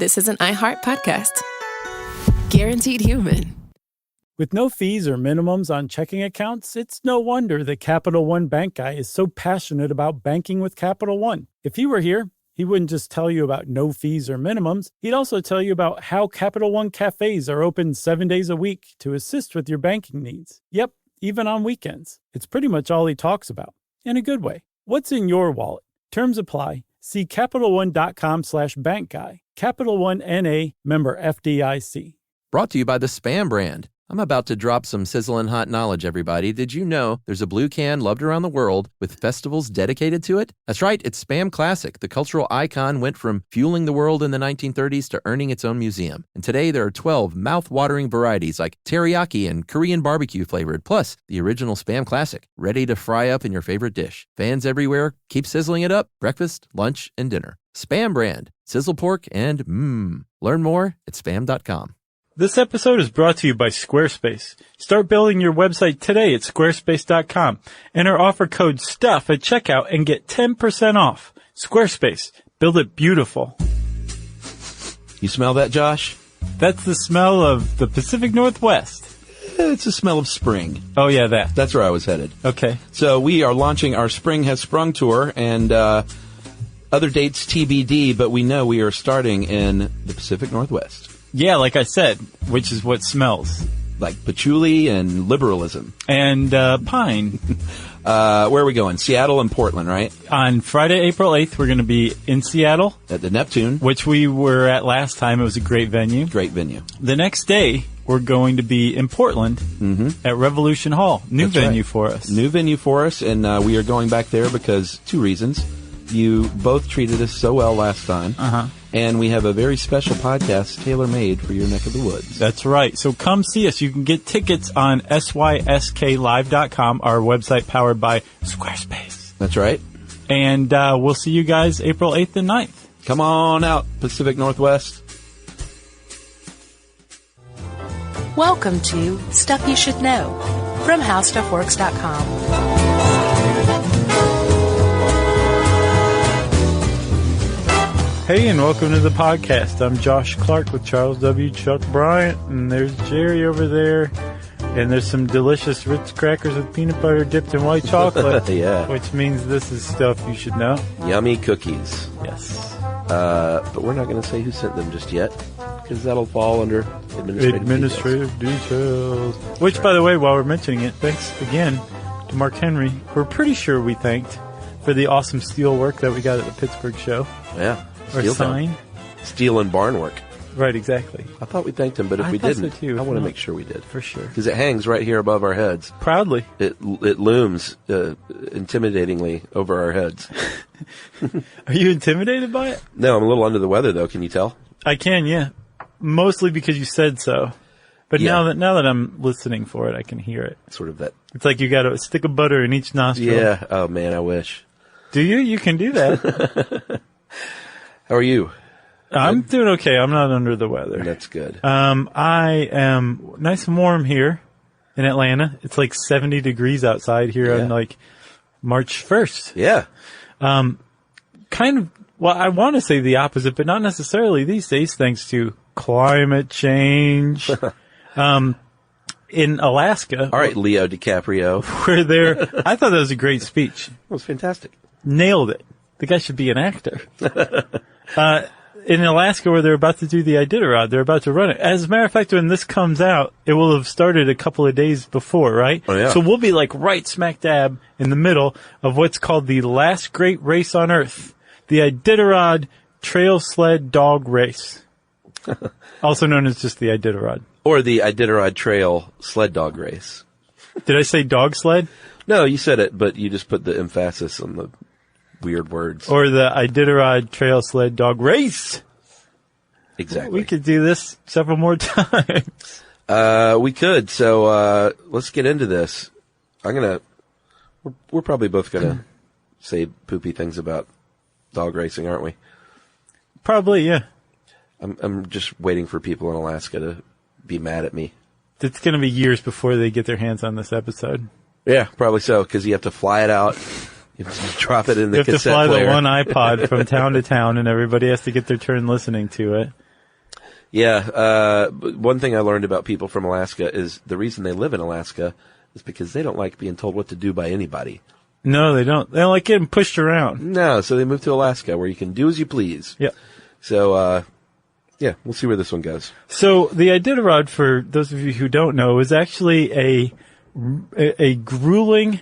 this is an iHeart podcast. Guaranteed human. With no fees or minimums on checking accounts, it's no wonder that Capital One Bank Guy is so passionate about banking with Capital One. If he were here, he wouldn't just tell you about no fees or minimums. He'd also tell you about how Capital One cafes are open 7 days a week to assist with your banking needs. Yep, even on weekends. It's pretty much all he talks about, in a good way. What's in your wallet? Terms apply. See CapitalOne.com/bankguy. Capital One N.A., member FDIC. Brought to you by the Spam brand. I'm about to drop some sizzling hot knowledge, everybody. Did you know there's a blue can loved around the world with festivals dedicated to it? That's right, it's Spam Classic. The cultural icon went from fueling the world in the 1930s to earning its own museum. And today there are 12 mouth-watering varieties like teriyaki and Korean barbecue flavored, plus the original Spam Classic, ready to fry up in your favorite dish. Fans everywhere, keep sizzling it up, breakfast, lunch, and dinner. Spam brand, sizzle pork, and Learn more at spam.com. This episode is brought to you by Squarespace. Start building your website today at squarespace.com. Enter offer code STUFF at checkout and get 10% off. Squarespace. Build it beautiful. You smell that, Josh? That's the smell of the Pacific Northwest. It's the smell of spring. Oh, yeah, that. That's where I was headed. Okay. So we are launching our Spring Has Sprung tour, and other dates TBD, but we know we are starting in the Pacific Northwest. Yeah, like I said, which is what smells. Like patchouli and liberalism. And pine. Where are we going? Seattle and Portland, right? On Friday, April 8th, we're going to be in Seattle. At the Neptune. Which we were at last time. It was a great venue. Great venue. The next day, we're going to be in Portland at Revolution Hall. New That's venue right. for us. New venue for us, and we are going back there because two reasons. You both treated us so well last time. And we have a very special podcast tailor-made for your neck of the woods. That's right. So come see us. You can get tickets on sysklive.com, our website powered by Squarespace. That's right. And we'll see you guys April 8th and 9th. Come on out, Pacific Northwest. Welcome to Stuff You Should Know from HowStuffWorks.com. Hey, and welcome to the podcast. I'm Josh Clark with Charles W. Chuck Bryant, and there's Jerry over there, and there's some delicious Ritz crackers with peanut butter dipped in white chocolate. Yeah. Which means this is stuff you should know. Yummy cookies. Yes. But we're not going to say who sent them just yet, because that'll fall under administrative details. Which, by the way, while we're mentioning it, thanks again to Mark Henry. We're pretty sure we thanked for the awesome steel work that we got at the Pittsburgh show. Yeah. Or sign. Steel and barn work. Right, exactly. I thought we thanked him, but if we didn't, so too. I want to make sure we did. For sure. Because it hangs right here above our heads. Proudly. It looms intimidatingly over our heads. Are you intimidated by it? No, I'm a little under the weather, though. Can you tell? I can, yeah. Mostly because you said so. But Yeah. now that I'm listening for it, I can hear it. Sort of that. It's like you got a stick of butter in each nostril. Yeah. Oh, man, I wish. Do you? You can do that. How are you? I'm doing okay. I'm not under the weather. That's good. I am nice and warm here in Atlanta. It's like 70 degrees outside here on like March 1st. Yeah. Kind of, well, I want to say the opposite, but not necessarily these days, thanks to climate change. In Alaska. All right, Leo DiCaprio. Where they're, I thought that was a great speech. That was fantastic. Nailed it. The guy should be an actor. In Alaska, where they're about to do the Iditarod, they're about to run it. As a matter of fact, when this comes out, it will have started a couple of days before, right? Oh, yeah. So we'll be like right smack dab in the middle of what's called the last great race on Earth, the Iditarod Trail Sled Dog Race, also known as just the Iditarod. Or the Iditarod Trail Sled Dog Race. Did I say dog sled? No, you said it, but you just put the emphasis on the weird words. Or the Iditarod Trail Sled Dog Race. Exactly. We could do this several more times. We could. So, let's get into this. We're probably both gonna say poopy things about dog racing, aren't we? Probably, yeah. I'm just waiting for people in Alaska to be mad at me. It's going to be years before they get their hands on this episode. Yeah, probably so, because you have to fly it out. You have to drop it in the cassette player. You have to fly the one iPod from town to town, and everybody has to get their turn listening to it. Yeah. One thing I learned about people from Alaska is the reason they live in Alaska is because they don't like being told what to do by anybody. No, they don't. They don't like getting pushed around. No, so they moved to Alaska where you can do as you please. Yeah. So, yeah, we'll see where this one goes. So the Iditarod, for those of you who don't know, is actually a grueling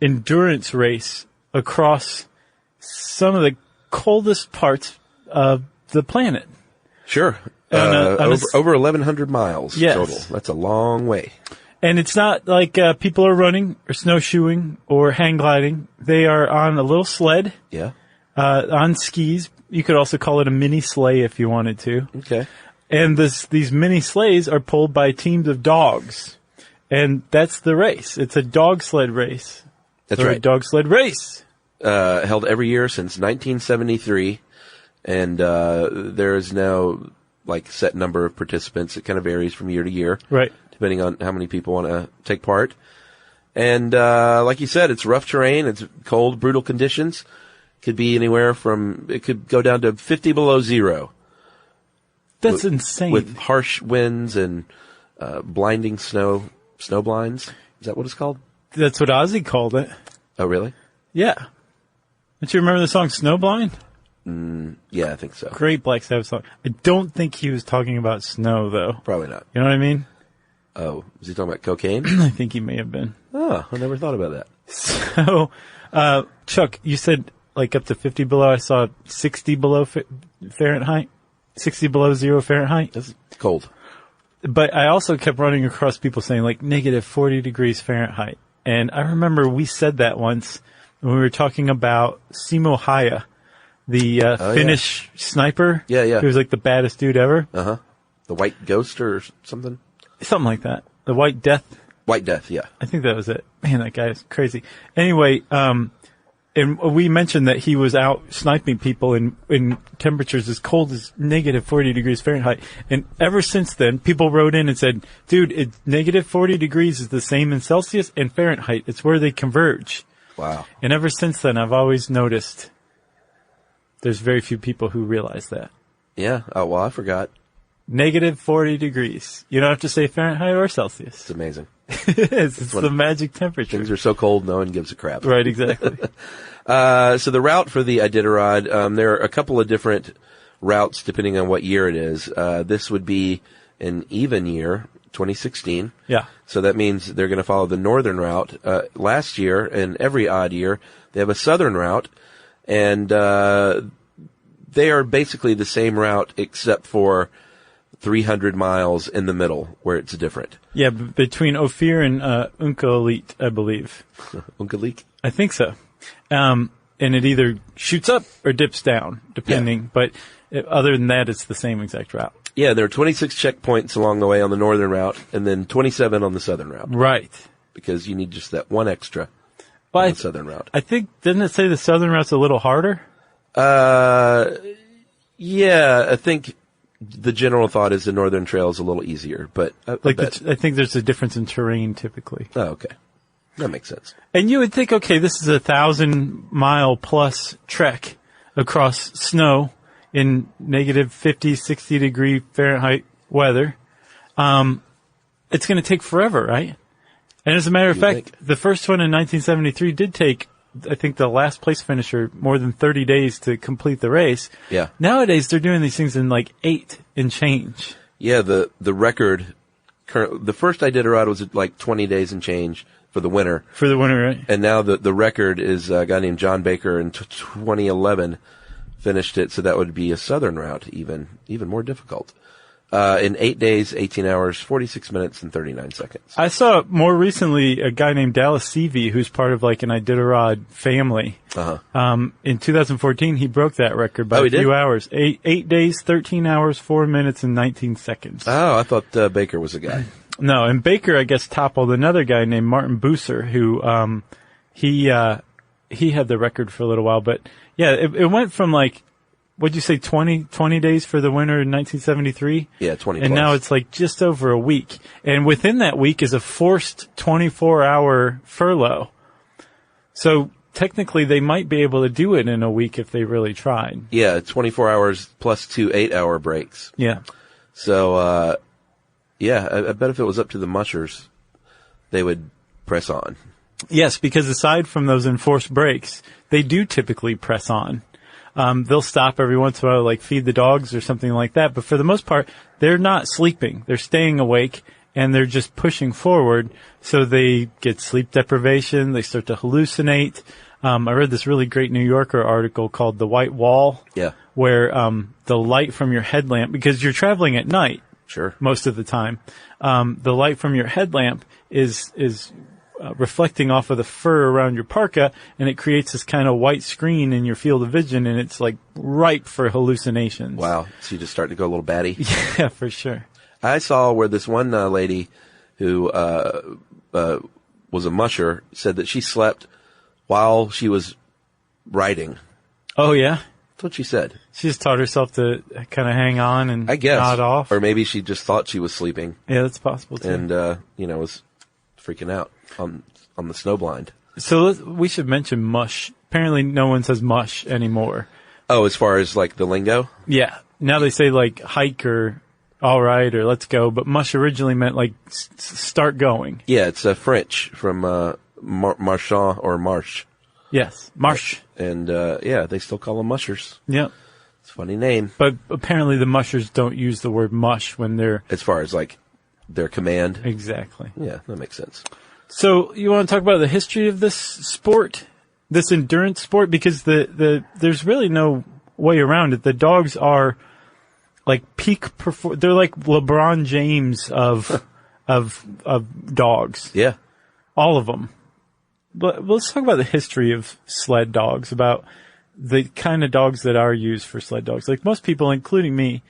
endurance race across some of the coldest parts of the planet. Sure. Over 1,100 miles total. That's a long way. And it's not like people are running or snowshoeing or hang gliding. They are on a little sled. Yeah. On skis. You could also call it a mini sleigh if you wanted to. Okay. And these mini sleighs are pulled by teams of dogs. And that's the race. It's a dog sled race. That's right. A dog sled race. Held every year since 1973. And there is now like set number of participants. It kind of varies from year to year. Right. Depending on how many people want to take part. And like you said, it's rough terrain. It's cold, brutal conditions. Could be anywhere from, it could go down to 50 below zero. That's insane. With harsh winds and blinding snow blinds. Is that what it's called? That's what Ozzy called it. Oh, really? Yeah. Don't you remember the song Snowblind? Yeah, I think so. Great Black Sabbath song. I don't think he was talking about snow, though. Probably not. You know what I mean? Oh, was he talking about cocaine? I think he may have been. Oh, I never thought about that. So, Chuck, you said like up to 50 below. I saw 60 below Fahrenheit. 60 below zero Fahrenheit. That's cold. But I also kept running across people saying like negative 40 degrees Fahrenheit. And I remember we said that once when we were talking about Simo Haya, the Finnish sniper. Yeah, yeah. Who was like the baddest dude ever. Uh-huh. The White Ghost or something? Something like that. The White Death. White Death, yeah. I think that was it. Man, that guy is crazy. Anyway, and we mentioned that he was out sniping people in temperatures as cold as negative 40 degrees Fahrenheit. And ever since then, people wrote in and said, dude, negative 40 degrees is the same in Celsius and Fahrenheit. It's where they converge. Wow. And ever since then, I've always noticed there's very few people who realize that. Yeah. Oh, well, I forgot. Negative 40 degrees. You don't have to say Fahrenheit or Celsius. It's amazing. It is. It's the magic temperature. Things are so cold, no one gives a crap. Right, exactly. So the route for the Iditarod, there are a couple of different routes depending on what year it is. This would be an even year, 2016. Yeah. So that means they're going to follow the northern route. Last year, and every odd year, they have a southern route, and they are basically the same route except for 300 miles in the middle where it's different. Yeah, between Ophir and Unkalit, I believe. Unkalit? I think so. And it either shoots up or dips down, depending. Yeah. But other than that, it's the same exact route. Yeah, there are 26 checkpoints along the way on the northern route, and then 27 on the southern route. Right. Because you need just that one extra on the southern route. I think, didn't it say the southern route's a little harder? Yeah, I think the general thought is the northern trail is a little easier, but I think there's a difference in terrain typically. Oh, okay. That makes sense. And you would think, okay, this is 1,000-mile plus trek across snow in negative 50, 60 degree Fahrenheit weather. It's going to take forever, right? And as a matter of fact, the first one in 1973 did take, I think, the last place finisher more than 30 days to complete the race. Yeah. Nowadays, they're doing these things in like 8 and change. Yeah, the record, the first Iditarod was like 20 days and change for the winter. For the winter, right? And now the record is a guy named John Baker in 2011 finished it, so that would be a southern route, even more difficult. In 8 days, 18 hours, 46 minutes, and 39 seconds. I saw more recently a guy named Dallas Seavey, who's part of like an Iditarod family. Uh-huh. In 2014, he broke that record by a few hours. 8 days, 13 hours, 4 minutes, and 19 seconds. Oh, I thought Baker was a guy. No, and Baker, I guess, toppled another guy named Martin Bucer, who he had the record for a little while. But yeah, it went from like, what'd you say, 20 days for the winter in 1973? Yeah, 20 And plus. now it's like just over a week. And within that week is a forced 24-hour furlough. So technically they might be able to do it in a week if they really tried. Yeah, 24 hours plus 2 8-hour breaks. Yeah. So, yeah, I bet if it was up to the mushers, they would press on. Yes, because aside from those enforced breaks, they do typically press on. They'll stop every once in a while, like feed the dogs or something like that. But for the most part, they're not sleeping. They're staying awake and they're just pushing forward. So they get sleep deprivation. They start to hallucinate. I read this really great New Yorker article called The White Wall. Yeah. Where, the light from your headlamp, because you're traveling at night. Sure. Most of the time. The light from your headlamp is reflecting off of the fur around your parka, and it creates this kind of white screen in your field of vision, and it's like ripe for hallucinations. Wow. So you just start to go a little batty? Yeah, for sure. I saw where this one lady who was a musher said that she slept while she was riding. Oh, yeah? That's what she said. She just taught herself to kind of hang on and I guess. nod off. Or maybe she just thought she was sleeping. Yeah, that's possible, too. And, was freaking out on the snowblind. So we should mention mush. Apparently no one says mush anymore. Oh, as far as like the lingo? Yeah. Now they say like hike or all right or let's go, but mush originally meant like start going. Yeah, it's French from marchand or marche. Yes, marche. And they still call them mushers. Yep. It's a funny name. But apparently the mushers don't use the word mush when they're... As far as like their command. Exactly. Yeah, that makes sense. So you want to talk about the history of this sport, this endurance sport? Because there's really no way around it. The dogs are like they're like LeBron James of dogs. Yeah. All of them. But let's talk about the history of sled dogs, about the kind of dogs that are used for sled dogs. Like most people, including me,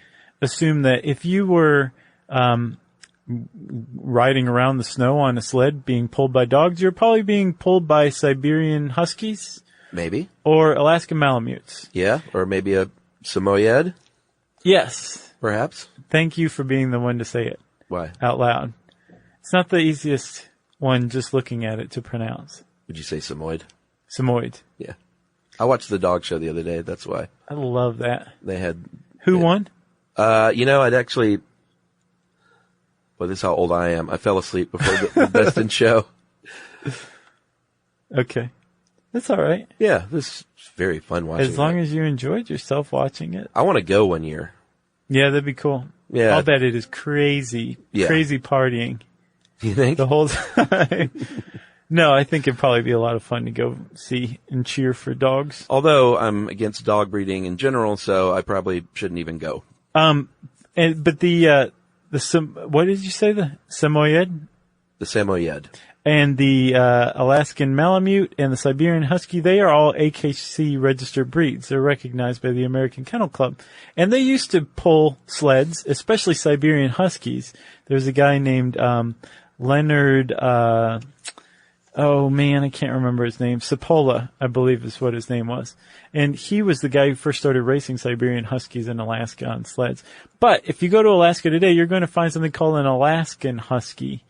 assume that if you were riding around the snow on a sled being pulled by dogs, you're probably being pulled by Siberian Huskies. Maybe. Or Alaskan Malamutes. Yeah, or maybe a Samoyed. Yes. Perhaps. Thank you for being the one to say it. Why? Out loud. It's not the easiest one just looking at it to pronounce. Would you say Samoyed? Samoyed. Yeah. I watched the dog show the other day. That's why. I love that. They had... Who won? I'd actually... Well, this is how old I am. I fell asleep before the Best in Show. Okay. That's all right. Yeah, this is very fun watching As long as you enjoyed yourself watching it. I want to go one year. Yeah, that'd be cool. Yeah. I'll bet it is crazy. Yeah. Crazy partying. You think? The whole time. No, I think it'd probably be a lot of fun to go see and cheer for dogs. Although I'm against dog breeding in general, so I probably shouldn't even go. But what did you say? The Samoyed? The Samoyed. And the Alaskan Malamute and the Siberian Husky, they are all AKC registered breeds. They're recognized by the American Kennel Club. And they used to pull sleds, especially Siberian Huskies. There's a guy named Leonard, oh man, I can't remember his name. Sapola, I believe is what his name was. And he was the guy who first started racing Siberian Huskies in Alaska on sleds. But if you go to Alaska today, you're going to find something called an Alaskan Husky.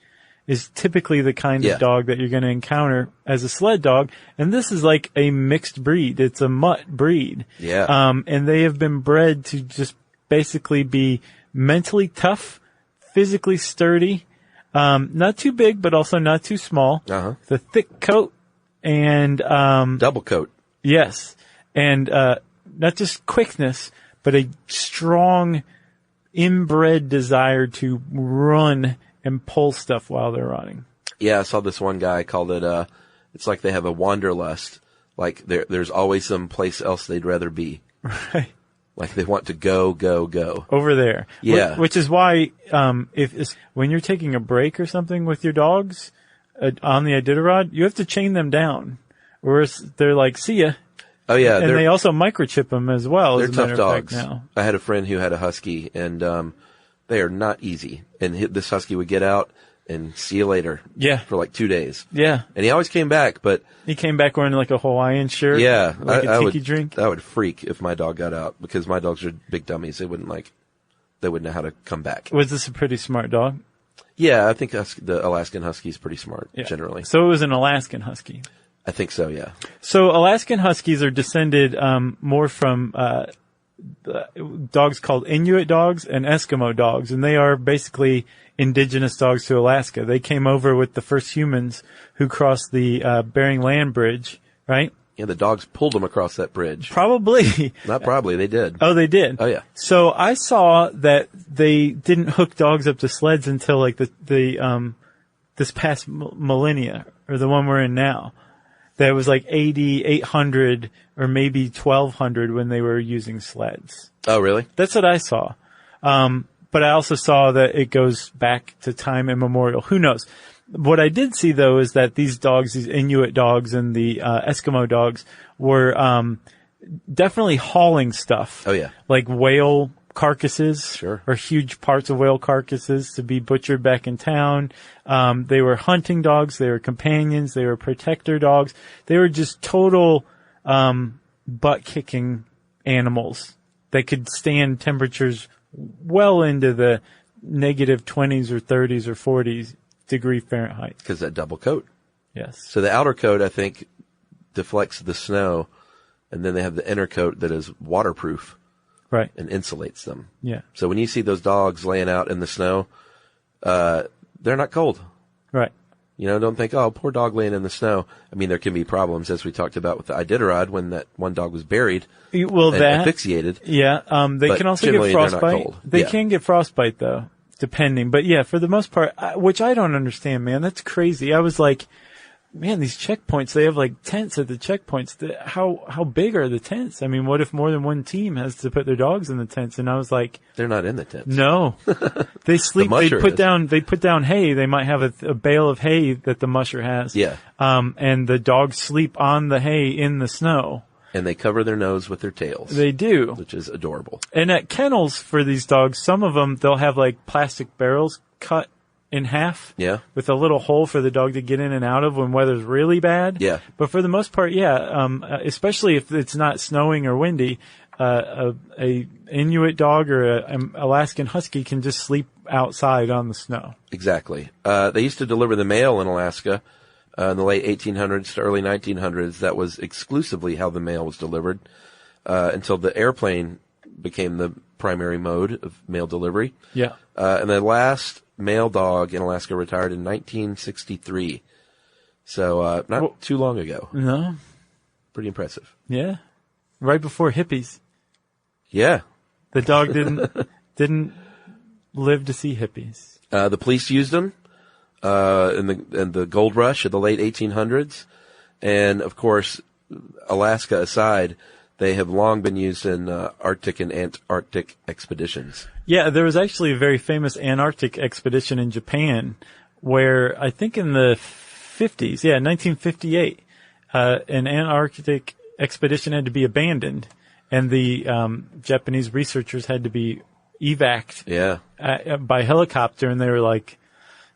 Is typically the kind of dog that you're going to encounter as a sled dog. And this is like a mixed breed. It's a mutt breed. Yeah. And they have been bred to just basically be mentally tough, physically sturdy, not too big, but also not too small. Uh-huh. The thick coat and, double coat. Yes. And, not just quickness, but a strong inbred desire to run and pull stuff while they're running. Yeah, I saw this one guy called it, it's like they have a wanderlust. Like there's always some place else they'd rather be. Right. Like they want to go. Over there. Yeah. Which is why, when you're taking a break or something with your dogs, on the Iditarod, you have to chain them down. Or they're like, see ya. Oh yeah. And they also microchip them as well. They're as a matter tough of fact dogs. now. I had a friend who had a husky and, they are not easy. And this husky would get out and see you later. Yeah. For like 2 days. Yeah. And he always came back, but. He came back wearing like a Hawaiian shirt. Yeah. Like a tiki drink. I would freak if my dog got out because my dogs are big dummies. They wouldn't know how to come back. Was this a pretty smart dog? Yeah, I think the Alaskan Husky is pretty smart, generally. So it was an Alaskan Husky. I think so, yeah. So Alaskan Huskies are descended more from dogs called Inuit dogs and Eskimo dogs, and they are basically indigenous dogs to Alaska. They came over with the first humans who crossed the Bering Land Bridge, right? Yeah, the dogs pulled them across that bridge. Probably. Not probably, they did. Oh, they did? Oh, yeah. So I saw that they didn't hook dogs up to sleds until like this past millennia, or the one we're in now. That was like 800 or maybe 1200 when they were using sleds. Oh, really? That's what I saw. But I also saw that it goes back to time immemorial. Who knows? What I did see, though, is that these dogs, these Inuit dogs and the Eskimo dogs, were definitely hauling stuff. Oh, yeah. Like whale carcasses. Sure. Or huge parts of whale carcasses to be butchered back in town. They were hunting dogs. They were companions. They were protector dogs. They were just total butt-kicking animals. They could stand temperatures well into the negative 20s or 30s or 40s degree Fahrenheit. Because that double coat. Yes. So the outer coat, I think, deflects the snow, and then they have the inner coat that is waterproof. Right. And insulates them. Yeah. So when you see those dogs laying out in the snow, they're not cold. Right. You know, don't think, oh, poor dog laying in the snow. I mean, there can be problems, as we talked about with the Iditarod, when that one dog was buried Well, and that asphyxiated. Yeah. They But can also generally, get they're not frostbite. cold. They Yeah. can get frostbite though, depending. But yeah, for the most part, which I don't understand, man. That's crazy. I was like, man, these checkpoints, they have like tents at the checkpoints. How big are the tents? I mean, what if more than one team has to put their dogs in the tents? And I was like, They're not in the tents. no, they sleep. They musher put is. down hay. They might have a bale of hay that the musher has. Yeah. And the dogs sleep on the hay in the snow. And they cover their nose with their tails. They do. Which is adorable. And at kennels for these dogs, some of them, they'll have like plastic barrels cut in half. Yeah. With a little hole for the dog to get in and out of when weather's really bad. Yeah. But for the most part, yeah, especially if it's not snowing or windy, a Inuit dog or an Alaskan Husky can just sleep outside on the snow. Exactly. They used to deliver the mail in Alaska in the late 1800s to early 1900s. That was exclusively how the mail was delivered until the airplane became the primary mode of mail delivery. Yeah. And the last male dog in Alaska retired in 1963. So not too long ago. No. Pretty impressive. Yeah. Right before hippies. Yeah. The dog didn't live to see hippies. The police used them in the gold rush of the late 1800s. And, of course, Alaska aside, they have long been used in Arctic and Antarctic expeditions. Yeah, there was actually a very famous Antarctic expedition in Japan where I think in the 50s, 1958, an Antarctic expedition had to be abandoned and the Japanese researchers had to be evac'd by helicopter, and they were like,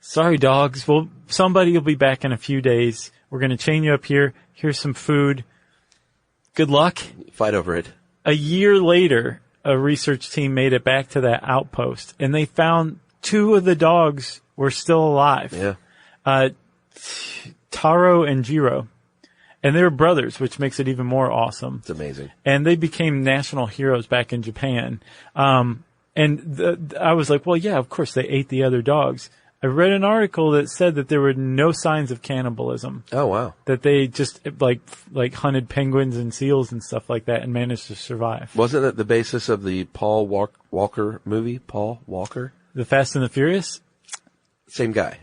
sorry dogs, well, somebody will be back in a few days. We're going to chain you up here. Here's some food. Good luck. Fight over it. A year later, a research team made it back to that outpost, and they found 2 of the dogs were still alive. Yeah. Taro and Jiro. And they were brothers, which makes it even more awesome. It's amazing. And they became national heroes back in Japan. I was like, well, yeah, of course they ate the other dogs. I read an article that said that there were no signs of cannibalism. Oh, wow. That they just like hunted penguins and seals and stuff like that and managed to survive. Wasn't that the basis of the Paul Walker movie? Paul Walker? The Fast and the Furious? Same guy.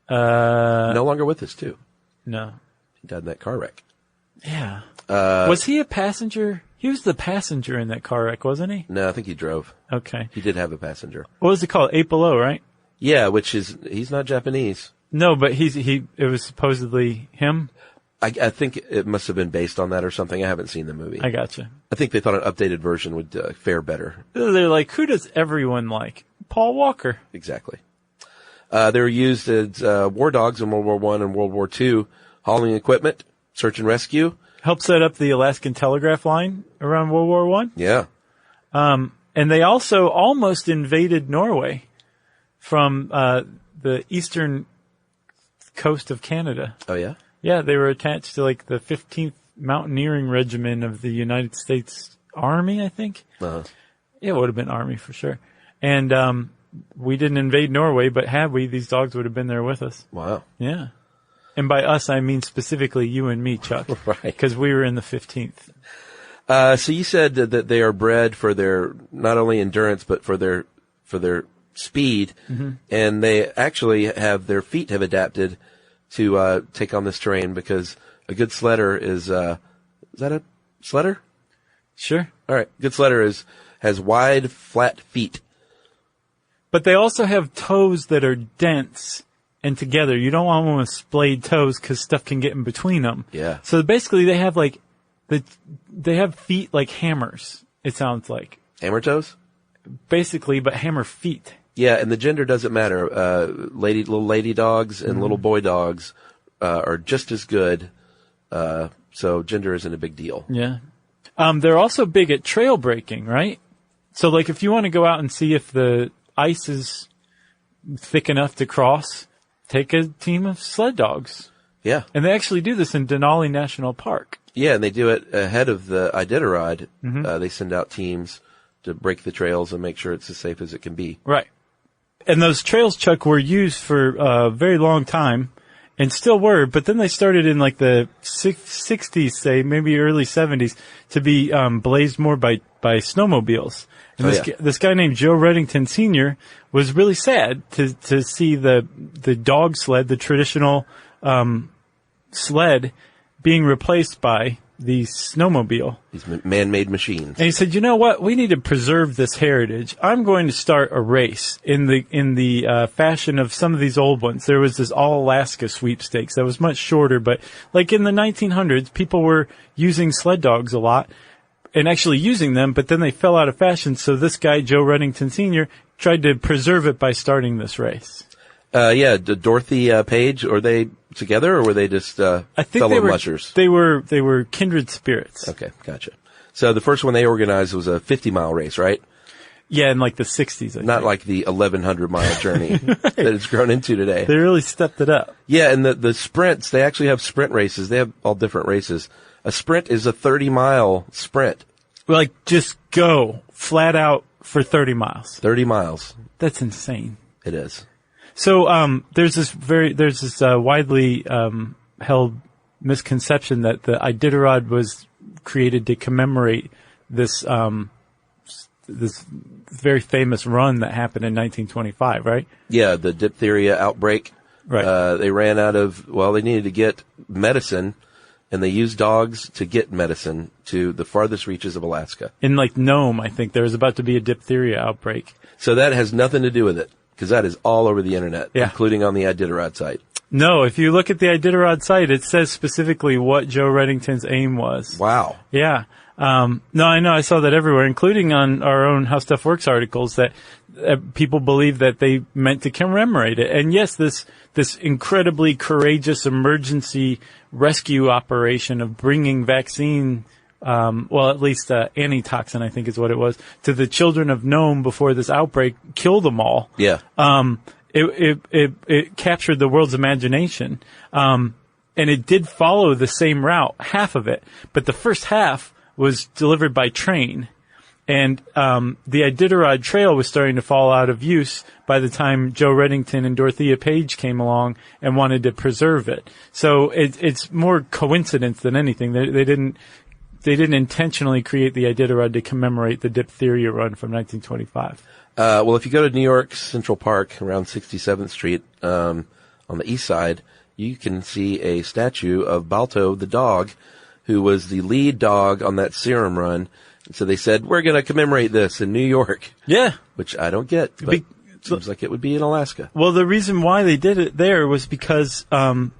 No longer with us, too. No. He died in that car wreck. Yeah. Was he a passenger? He was the passenger in that car wreck, wasn't he? No, I think he drove. Okay. He did have a passenger. What was it called? 8 Below, right? Yeah, he's not Japanese. No, but it was supposedly him. I think it must have been based on that or something. I haven't seen the movie. I gotcha. I think they thought an updated version would fare better. They're like, who does everyone like? Paul Walker. Exactly. They were used as war dogs in World War I and World War II, hauling equipment, search and rescue. Helped set up the Alaskan telegraph line around World War I. Yeah. And they also almost invaded Norway from the eastern coast of Canada. Oh, yeah? Yeah, they were attached to like the 15th Mountaineering Regiment of the United States Army, I think. Uh-huh. Yeah, it would have been Army for sure. And we didn't invade Norway, but had we, these dogs would have been there with us. Wow. Yeah. And by us, I mean specifically you and me, Chuck. Right. Because we were in the 15th. So you said that they are bred for their not only endurance but for their speed, and they actually have their feet have adapted to take on this terrain because a good sledder is that a sledder? Sure. All right, good sledder has wide, flat feet. But they also have toes that are dense and together. You don't want one with splayed toes because stuff can get in between them. Yeah. So basically, they have they have feet like hammers. It sounds like Hammer toes? basically, but hammer feet. Yeah, and the gender doesn't matter. Little lady dogs and little boy dogs are just as good. So gender isn't a big deal. Yeah. They're also big at trail breaking, right? So like if you want to go out and see if the ice is thick enough to cross, take a team of sled dogs. Yeah. And they actually do this in Denali National Park. Yeah, and they do it ahead of the Iditarod. They send out teams to break the trails and make sure it's as safe as it can be. Right. And those trails, Chuck, were used for a very long time and still were, but then they started in like the 60s, say, maybe early 70s, to be blazed more by snowmobiles. And this guy named Joe Reddington Sr. was really sad to see the dog sled, the traditional sled, being replaced by the snowmobile. These man-made machines. And he said, you know what? We need to preserve this heritage. I'm going to start a race in the fashion of some of these old ones. There was this All Alaska sweepstakes that was much shorter, but like in the 1900s, people were using sled dogs a lot and actually using them, but then they fell out of fashion. So this guy, Joe Reddington Sr., tried to preserve it by starting this race. Yeah, Dorothy Page, were they together or were they just I think fellow mushers? They were kindred spirits. Okay, gotcha. So the first one they organized was a 50-mile race, right? Yeah, in like the 60s. Not like the 1,100-mile journey that it's grown into today. They really stepped it up. Yeah, and the sprints, they actually have sprint races. They have all different races. A sprint is a 30-mile sprint. Like, just go flat out for 30 miles. 30 miles. That's insane. It is. So, there's this widely, held misconception that the Iditarod was created to commemorate this very famous run that happened in 1925, right? Yeah, the diphtheria outbreak. Right. They ran out of, they needed to get medicine, and they used dogs to get medicine to the farthest reaches of Alaska. In like Nome, I think there was about to be a diphtheria outbreak. So that has nothing to do with it, because that is all over the internet, Yeah. including on the Iditarod site. No, if you look at the Iditarod site, it says specifically what Joe Reddington's aim was. Wow. Yeah. No, I know. I saw that everywhere, including on our own How Stuff Works articles, that people believe that they meant to commemorate it. And yes, this incredibly courageous emergency rescue operation of bringing vaccine, at least antitoxin, I think is what it was, to the children of Nome before this outbreak killed them all. Yeah. It captured the world's imagination. And it did follow the same route, half of it, but the first half was delivered by train. And the Iditarod Trail was starting to fall out of use by the time Joe Reddington and Dorothea Page came along and wanted to preserve it. So it's more coincidence than anything. They didn't intentionally create the Iditarod to commemorate the diphtheria run from 1925. If you go to New York Central Park around 67th Street on the east side, you can see a statue of Balto the dog, who was the lead dog on that serum run. And so they said, we're going to commemorate this in New York. Yeah. Which I don't get, but it seems like it would be in Alaska. Well, the reason why they did it there was because the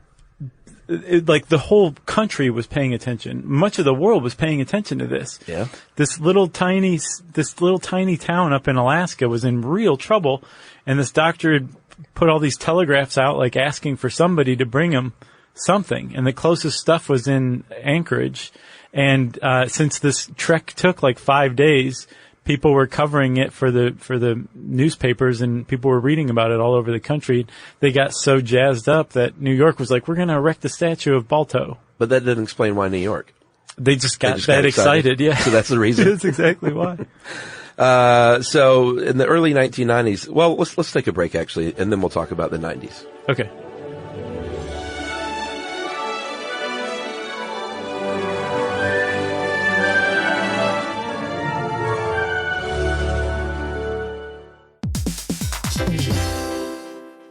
whole country was paying attention. Much of the world was paying attention to this. Yeah. This little tiny town up in Alaska was in real trouble, and this doctor had put all these telegraphs out, like asking for somebody to bring him something. And the closest stuff was in Anchorage. And since this trek took like 5 days, people were covering it for the newspapers, and people were reading about it all over the country. They got so jazzed up that New York was like, we're going to erect a statue of Balto. But that didn't explain why New York. They just got that excited. Yeah. So that's the reason. That's exactly why. So in the early 1990s, well, let's take a break actually, and then we'll talk about the 90s. Okay.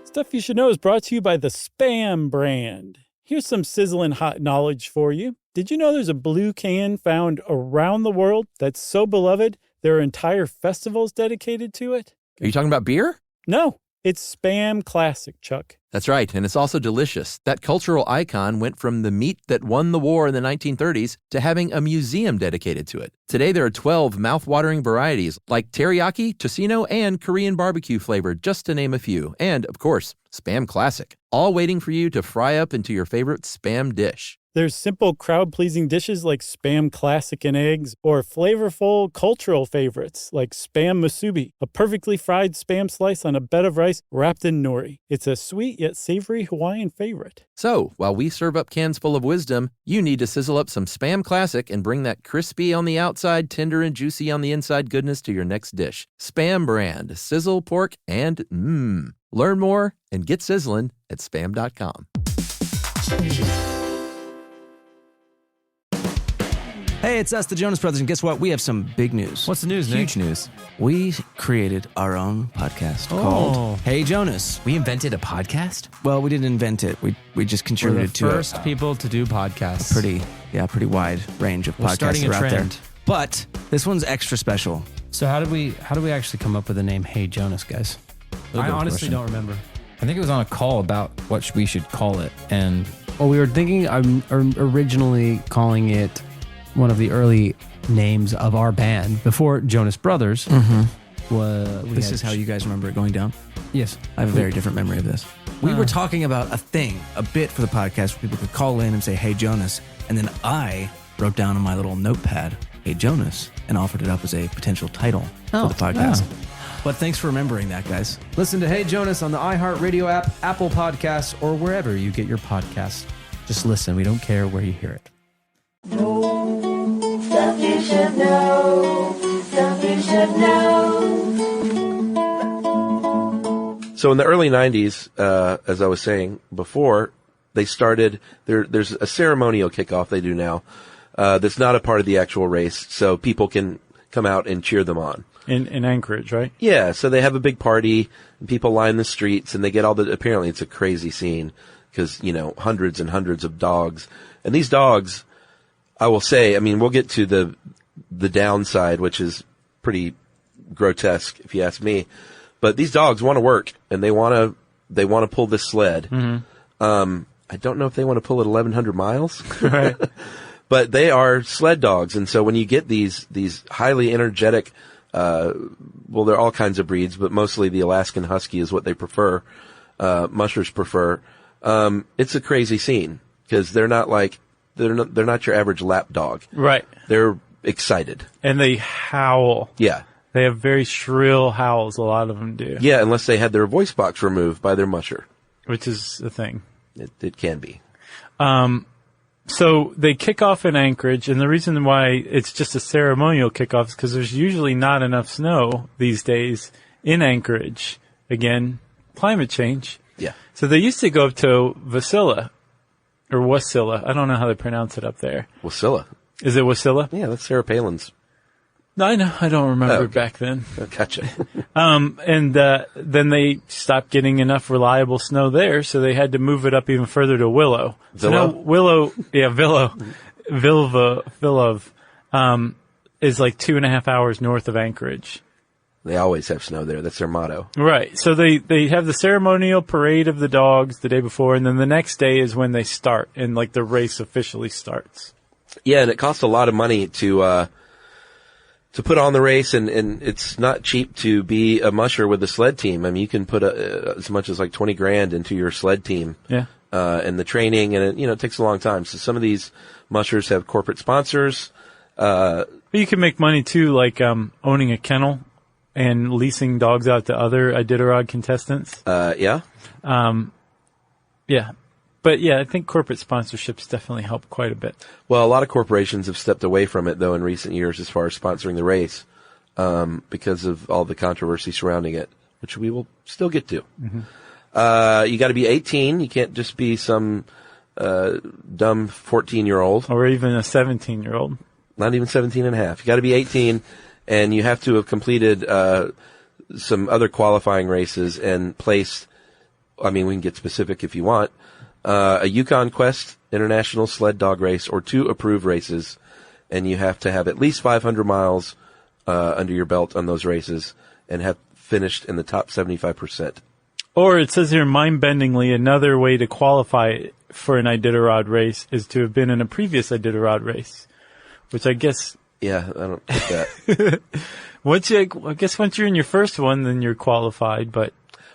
Stuff You Should Know is brought to you by the Spam brand. Here's some sizzling hot knowledge for you. Did you know there's a blue can found around the world that's so beloved there are entire festivals dedicated to it? Are you talking about beer? No, it's Spam Classic, Chuck. That's right, and it's also delicious. That cultural icon went from the meat that won the war in the 1930s to having a museum dedicated to it. Today there are 12 mouth-watering varieties like teriyaki, tocino, and Korean barbecue flavored, just to name a few. And, of course, Spam Classic, all waiting for you to fry up into your favorite Spam dish. There's simple crowd-pleasing dishes like Spam Classic and eggs, or flavorful cultural favorites like Spam Musubi, a perfectly fried Spam slice on a bed of rice wrapped in nori. It's a sweet yet savory Hawaiian favorite. So, while we serve up cans full of wisdom, you need to sizzle up some Spam Classic and bring that crispy on the outside, tender and juicy on the inside goodness to your next dish. Spam brand, sizzle, pork, and mmm. Learn more and get sizzling at spam.com. Hey, it's us, the Jonas Brothers, and guess what? We have some big news. What's the news, Nick? Huge news. We created our own podcast called Hey Jonas. We invented a podcast? Well, we didn't invent it. We just We're contributed the to first people to do podcasts. pretty wide range of We're podcasts starting that a are out there. trend. But this one's extra special. So how did we actually come up with the name Hey Jonas, guys? I honestly don't remember. I think it was on a call about what we should call it, and Well, we were thinking originally calling it one of the early names of our band before Jonas Brothers. This is how you guys remember it going down? Yes. I have a very different memory of this. We were talking about a bit for the podcast where people could call in and say, Hey Jonas, and then I wrote down on my little notepad, Hey Jonas, and offered it up as a potential title for the podcast. But thanks for remembering that, guys. Listen to Hey Jonas on the iHeartRadio app, Apple Podcasts, or wherever you get your podcasts. Just listen. We don't care where you hear it. Stuff you should know. Stuff you should know. So in the early 90s, as I was saying before, they started, there's a ceremonial kickoff they do now, that's not a part of the actual race, so people can come out and cheer them on. In Anchorage, right? Yeah, so they have a big party, and people line the streets, and they get apparently it's a crazy scene, because, hundreds and hundreds of dogs. And these dogs, I will say, I mean, we'll get to the downside, which is pretty grotesque, if you ask me. But these dogs want to work, and they want to pull this sled. Mm-hmm. I don't know if they want to pull it 1,100 miles. Right. But they are sled dogs, and so when you get these highly energetic, well, there are all kinds of breeds, but mostly the Alaskan Husky is what they prefer. Mushers prefer. It's a crazy scene because they're not your average lap dog. Right. They're excited. And they howl. Yeah. They have very shrill howls, a lot of them do. Yeah, unless they had their voice box removed by their musher. Which is a thing. It can be. So they kick off in Anchorage, and the reason why it's just a ceremonial kickoff is because there's usually not enough snow these days in Anchorage. Again, climate change. Yeah. So they used to go up to Wasilla, or Wasilla. I don't know how they pronounce it up there. Wasilla. Is it Wasilla? Yeah, that's Sarah Palin's. No, I know. I don't remember okay. back then. Oh, gotcha. And then they stopped getting enough reliable snow there, so they had to move it up even further to Willow. So now Willow, Vilov, is like 2.5 hours north of Anchorage. They always have snow there. That's their motto. Right. So they have the ceremonial parade of the dogs the day before, and then the next day is when they start, and like the race officially starts. Yeah, and it costs a lot of money to put on the race, and it's not cheap to be a musher with the sled team. I mean, you can put as much as like $20,000 into your sled team. Yeah. And the training, and it takes a long time. So some of these mushers have corporate sponsors. But you can make money too, like owning a kennel and leasing dogs out to other Iditarod contestants. Yeah. Yeah. But yeah, I think corporate sponsorships definitely help quite a bit. Well, a lot of corporations have stepped away from it, though, in recent years as far as sponsoring the race, because of all the controversy surrounding it, which we will still get to. Mm-hmm. You got to be 18. You can't just be some dumb 14-year-old. Or even a 17-year-old. Not even 17 and a half. You got to be 18, and you have to have completed some other qualifying races and placed, I mean, we can get specific if you want, a Yukon Quest International Sled Dog Race or 2 approved races, and you have to have at least 500 miles under your belt on those races and have finished in the top 75%. Or it says here, mind-bendingly, another way to qualify for an Iditarod race is to have been in a previous Iditarod race, which I guess... Yeah, I don't get that. I guess once you're in your first one, then you're qualified, but...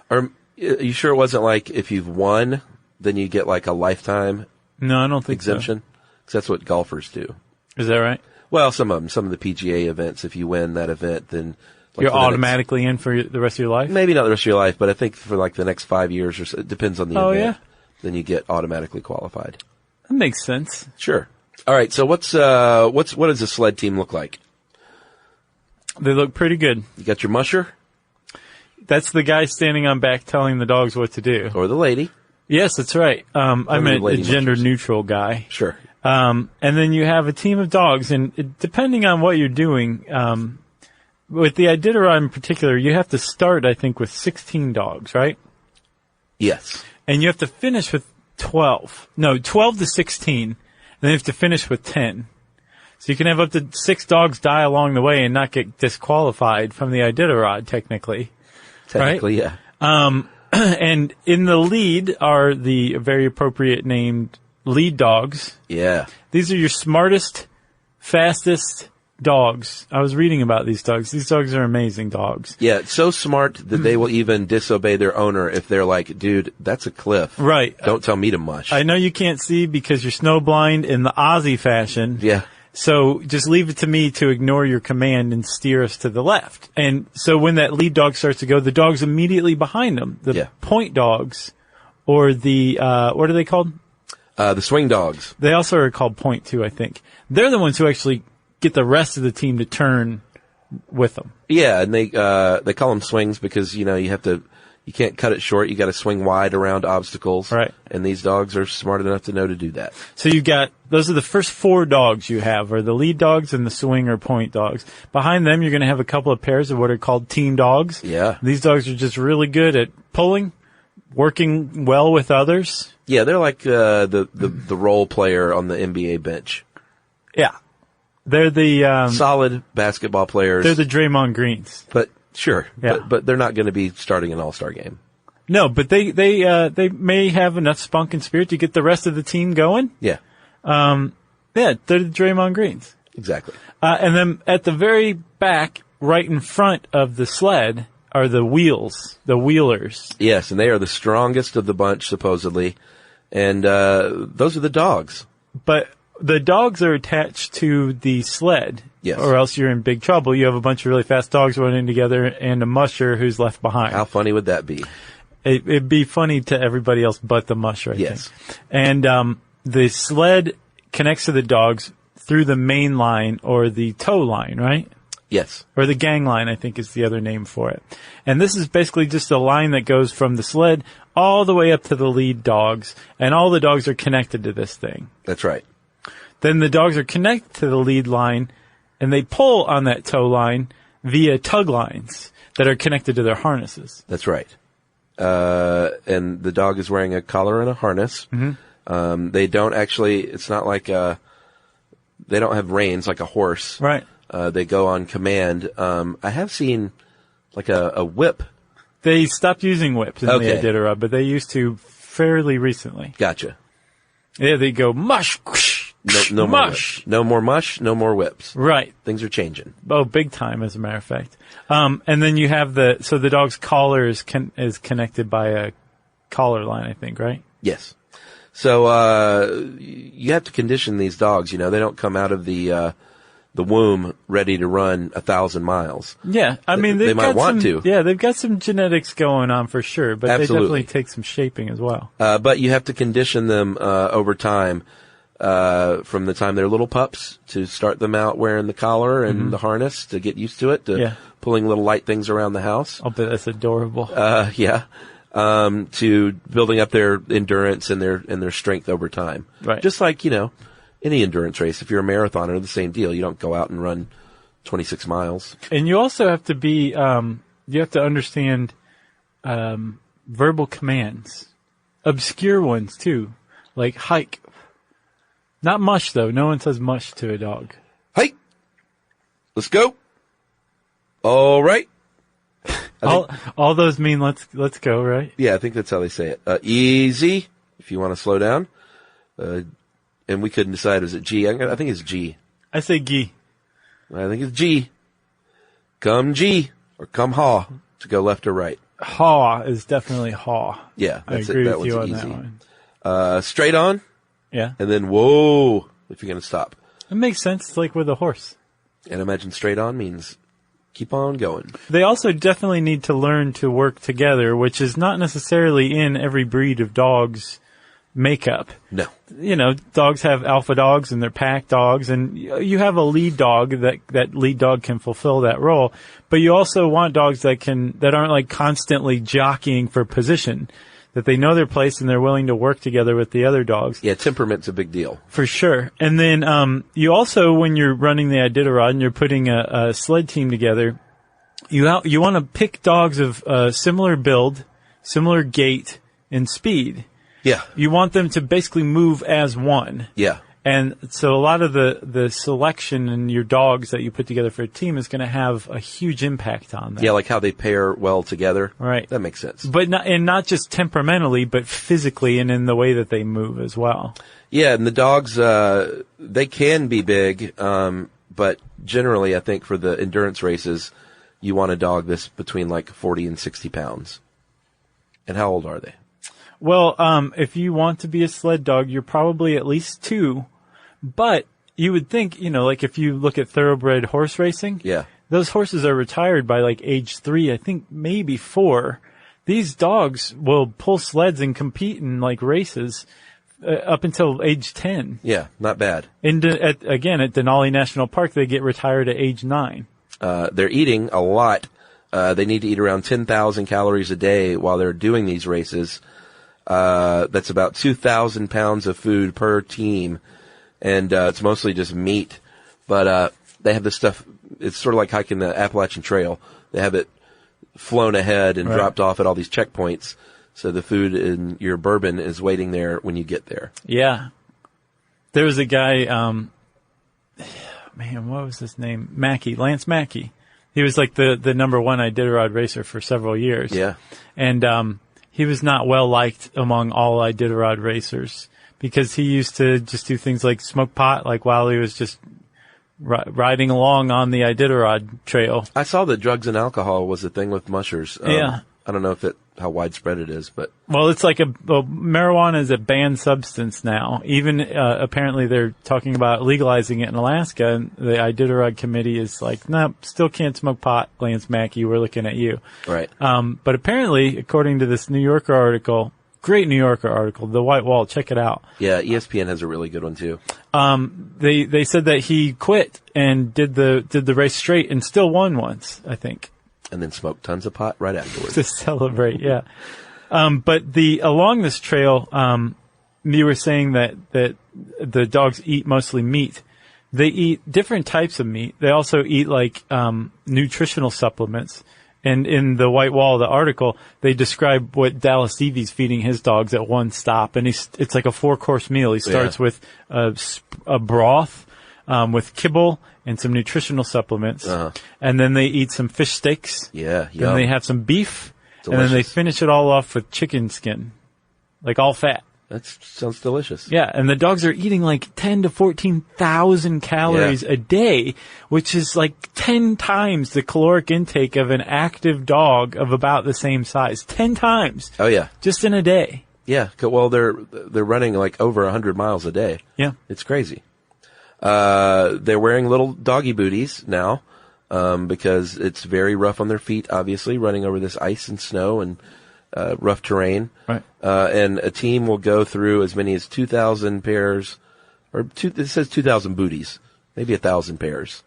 Are you sure it wasn't like if you've won, then you get like a lifetime No, I don't think exemption? Because that's what golfers do. Is that right? Well, some of them. Some of the PGA events, if you win that event, then... Like you're automatically in for the rest of your life? Maybe not the rest of your life, but I think for like the next 5 years or so, it depends on the event. Yeah? Then you get automatically qualified. That makes sense. Sure. All right, so what does the sled team look like? They look pretty good. You got your musher? That's the guy standing on back telling the dogs what to do. Or the lady? Yes, that's right. I meant a gender-neutral guy. Sure. And then you have a team of dogs, and depending on what you're doing, with the Iditarod in particular, you have to start, I think, with 16 dogs, right? Yes. And you have to finish with 12. No, 12 to 16, and then you have to finish with 10. So you can have up to 6 dogs die along the way and not get disqualified from the Iditarod, technically. Technically, right? yeah. And in the lead are the very appropriate named lead dogs. Yeah. These are your smartest, fastest dogs. I was reading about these dogs. These dogs are amazing dogs. Yeah, it's so smart that they will even disobey their owner if they're like, dude, that's a cliff. Right. Don't tell me to mush. I know you can't see because you're snowblind in the Aussie fashion. Yeah. So just leave it to me to ignore your command and steer us to the left. And so when that lead dog starts to go, the dogs immediately behind them, the point dogs, or the, what are they called? The swing dogs. They also are called point too, I think. They're the ones who actually get the rest of the team to turn with them. Yeah, and they call them swings because, you can't cut it short. You got to swing wide around obstacles. Right. And these dogs are smart enough to know to do that. So those are the first 4 dogs you have, are the lead dogs and the swing or point dogs. Behind them, you're going to have a couple of pairs of what are called team dogs. Yeah. These dogs are just really good at pulling, working well with others. Yeah, they're like the role player on the NBA bench. Yeah. They're the solid basketball players. They're the Draymond Greens. But sure, yeah. but they're not going to be starting an all-star game. No, but they may have enough spunk and spirit to get the rest of the team going. Yeah. Yeah, they're the Draymond Greens. Exactly. And then at the very back, right in front of the sled, are the wheelers. Yes, and they are the strongest of the bunch, supposedly. And those are the dogs. But the dogs are attached to the sled. Yes. Or else you're in big trouble. You have a bunch of really fast dogs running together and a musher who's left behind. How funny would that be? It'd be funny to everybody else but the musher, I yes. think. And the sled connects to the dogs through the main line or the tow line, right? Yes. Or the gang line, I think, is the other name for it. And this is basically just a line that goes from the sled all the way up to the lead dogs, and all the dogs are connected to this thing. That's right. Then the dogs are connected to the lead line, and they pull on that tow line via tug lines that are connected to their harnesses. That's right. And the dog is wearing a collar and a harness. Mm-hmm. They don't actually, it's not like they don't have reins like a horse. Right. They go on command. I have seen like a whip. They stopped using whips in the Iditarod, but they used to fairly recently. Gotcha. Yeah, they go mush, whoosh, no mush. More mush, no more whips. Right. Things are changing. Oh, big time, as a matter of fact. And then you have the dog's collar is connected by a collar line, I think, right? Yes. So, you have to condition these dogs, they don't come out of the the womb ready to run 1,000 miles. Yeah, I mean, they might want to. Yeah, they've got some genetics going on for sure, but Absolutely. they definitely take some shaping as well. But you have to condition them over time, from the time they're little pups, to start them out wearing the collar and the harness to get used to it, to pulling little light things around the house. I'll bet that's adorable. To building up their endurance and their strength over time. Right. Just like, any endurance race. If you're a marathoner, the same deal. You don't go out and run 26 miles. And you also have to be, you have to understand verbal commands. Obscure ones, too. Like hike. Not mush, though. No one says mush to a dog. Hike! Let's go! All right. All those mean let's go, right? Yeah, I think that's how they say it. Easy, if you want to slow down. And we couldn't decide, is it G? I think it's G. I say G. I think it's G. Come G, or come haw, to go left or right. Haw is definitely haw. Yeah, I that's agree it. That with you on one's that easy. one. Straight on, Yeah. and then whoa, if you're going to stop. It makes sense. It's like with a horse. And imagine straight on means keep on going. They also definitely need to learn to work together, which is not necessarily in every breed of dog's makeup. No. Dogs have alpha dogs and they're pack dogs, and you have a lead dog that lead dog can fulfill that role. But you also want dogs that aren't like constantly jockeying for position, that they know their place and they're willing to work together with the other dogs. Yeah, temperament's a big deal. For sure. And then, you also, when you're running the Iditarod and you're putting a sled team together, you want to pick dogs of, similar build, similar gait, and speed. Yeah. You want them to basically move as one. Yeah. And so a lot of the selection in your dogs that you put together for a team is going to have a huge impact on that. Yeah, like how they pair well together. Right. That makes sense. But not just temperamentally, but physically and in the way that they move as well. Yeah, and the dogs, they can be big, but generally I think for the endurance races, you want a dog that's between like 40 and 60 pounds. And how old are they? Well, if you want to be a sled dog, you're probably at least 2. But you would think, like if you look at thoroughbred horse racing, Yeah. those horses are retired by like age 3, I think maybe 4. These dogs will pull sleds and compete in like races up until age 10. Yeah, not bad. At Denali National Park, they get retired at age 9. They're eating a lot. They need to eat around 10,000 calories a day while they're doing these races. That's about 2,000 pounds of food per team. And, it's mostly just meat. But, they have this stuff, it's sort of like hiking the Appalachian Trail. They have it flown ahead and dropped off at all these checkpoints. So the food in your bourbon is waiting there when you get there. Yeah. There was a guy, what was his name? Lance Mackey. He was like the number 1 Iditarod racer for several years. Yeah. And, he was not well liked among all Iditarod racers because he used to just do things like smoke pot, like while he was just riding along on the Iditarod trail. I saw that drugs and alcohol was a thing with mushers. Yeah. I don't know how widespread it is, but. Well, it's like marijuana is a banned substance now. Even, apparently they're talking about legalizing it in Alaska, and the Iditarod committee is like, no, still can't smoke pot, Lance Mackey, we're looking at you. Right. But apparently, according to this New Yorker article, great New Yorker article, The White Wall, check it out. Yeah, ESPN has a really good one too. They said that he quit and did the race straight and still won once, I think. And then smoked tons of pot right afterwards. To celebrate, yeah. But along this trail, you were saying that the dogs eat mostly meat. They eat different types of meat. They also eat like, nutritional supplements. And in the White Wall, the article, they describe what Dallas Stevy's feeding his dogs at one stop. And it's like a 4-course meal. He starts with a broth, with kibble and some nutritional supplements. And then they eat some fish steaks. Yeah, Then they have some beef. Delicious. And then they finish it all off with chicken skin. Like all fat. That sounds delicious. Yeah, and the dogs are eating like 10 to 14,000 calories a day, which is like 10 times the caloric intake of an active dog of about the same size. 10 times. Oh yeah. Just in a day. Yeah. Well, they're running like over 100 miles a day. Yeah. It's crazy. They're wearing little doggy booties now, because it's very rough on their feet, obviously, running over this ice and snow and rough terrain. Right. And a team will go through as many as 2,000 pairs, it says 2,000 booties, maybe 1,000 pairs.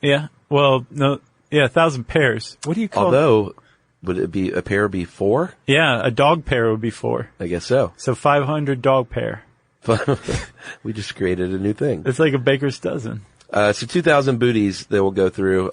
Yeah. Well, no. Yeah, 1,000 pairs. What do you call? Although, would it be a pair be 4? Yeah, a dog pair would be 4. I guess so. So 500 dog pair. We just created a new thing. It's like a baker's dozen. So 2,000 booties they will go through.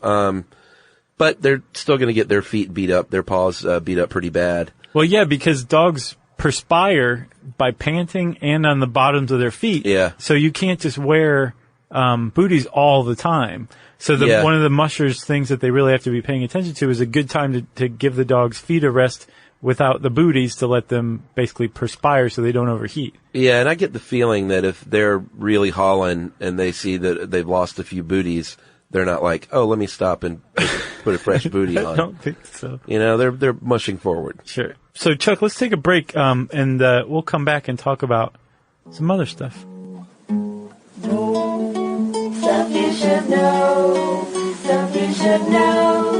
But they're still going to get their feet beat up, their paws beat up pretty bad. Well, yeah, because dogs perspire by panting and on the bottoms of their feet. Yeah. So you can't just wear booties all the time. So one of the mushers things that they really have to be paying attention to is a good time to give the dog's feet a rest without the booties, to let them basically perspire so they don't overheat. Yeah, and I get the feeling that if they're really hauling and they see that they've lost a few booties, they're not like, oh, let me stop and put a fresh booty on. I don't think so. You know, they're mushing forward. Sure. So, Chuck, let's take a break, and we'll come back and talk about some other stuff. Stuff you should know. Stuff you should know.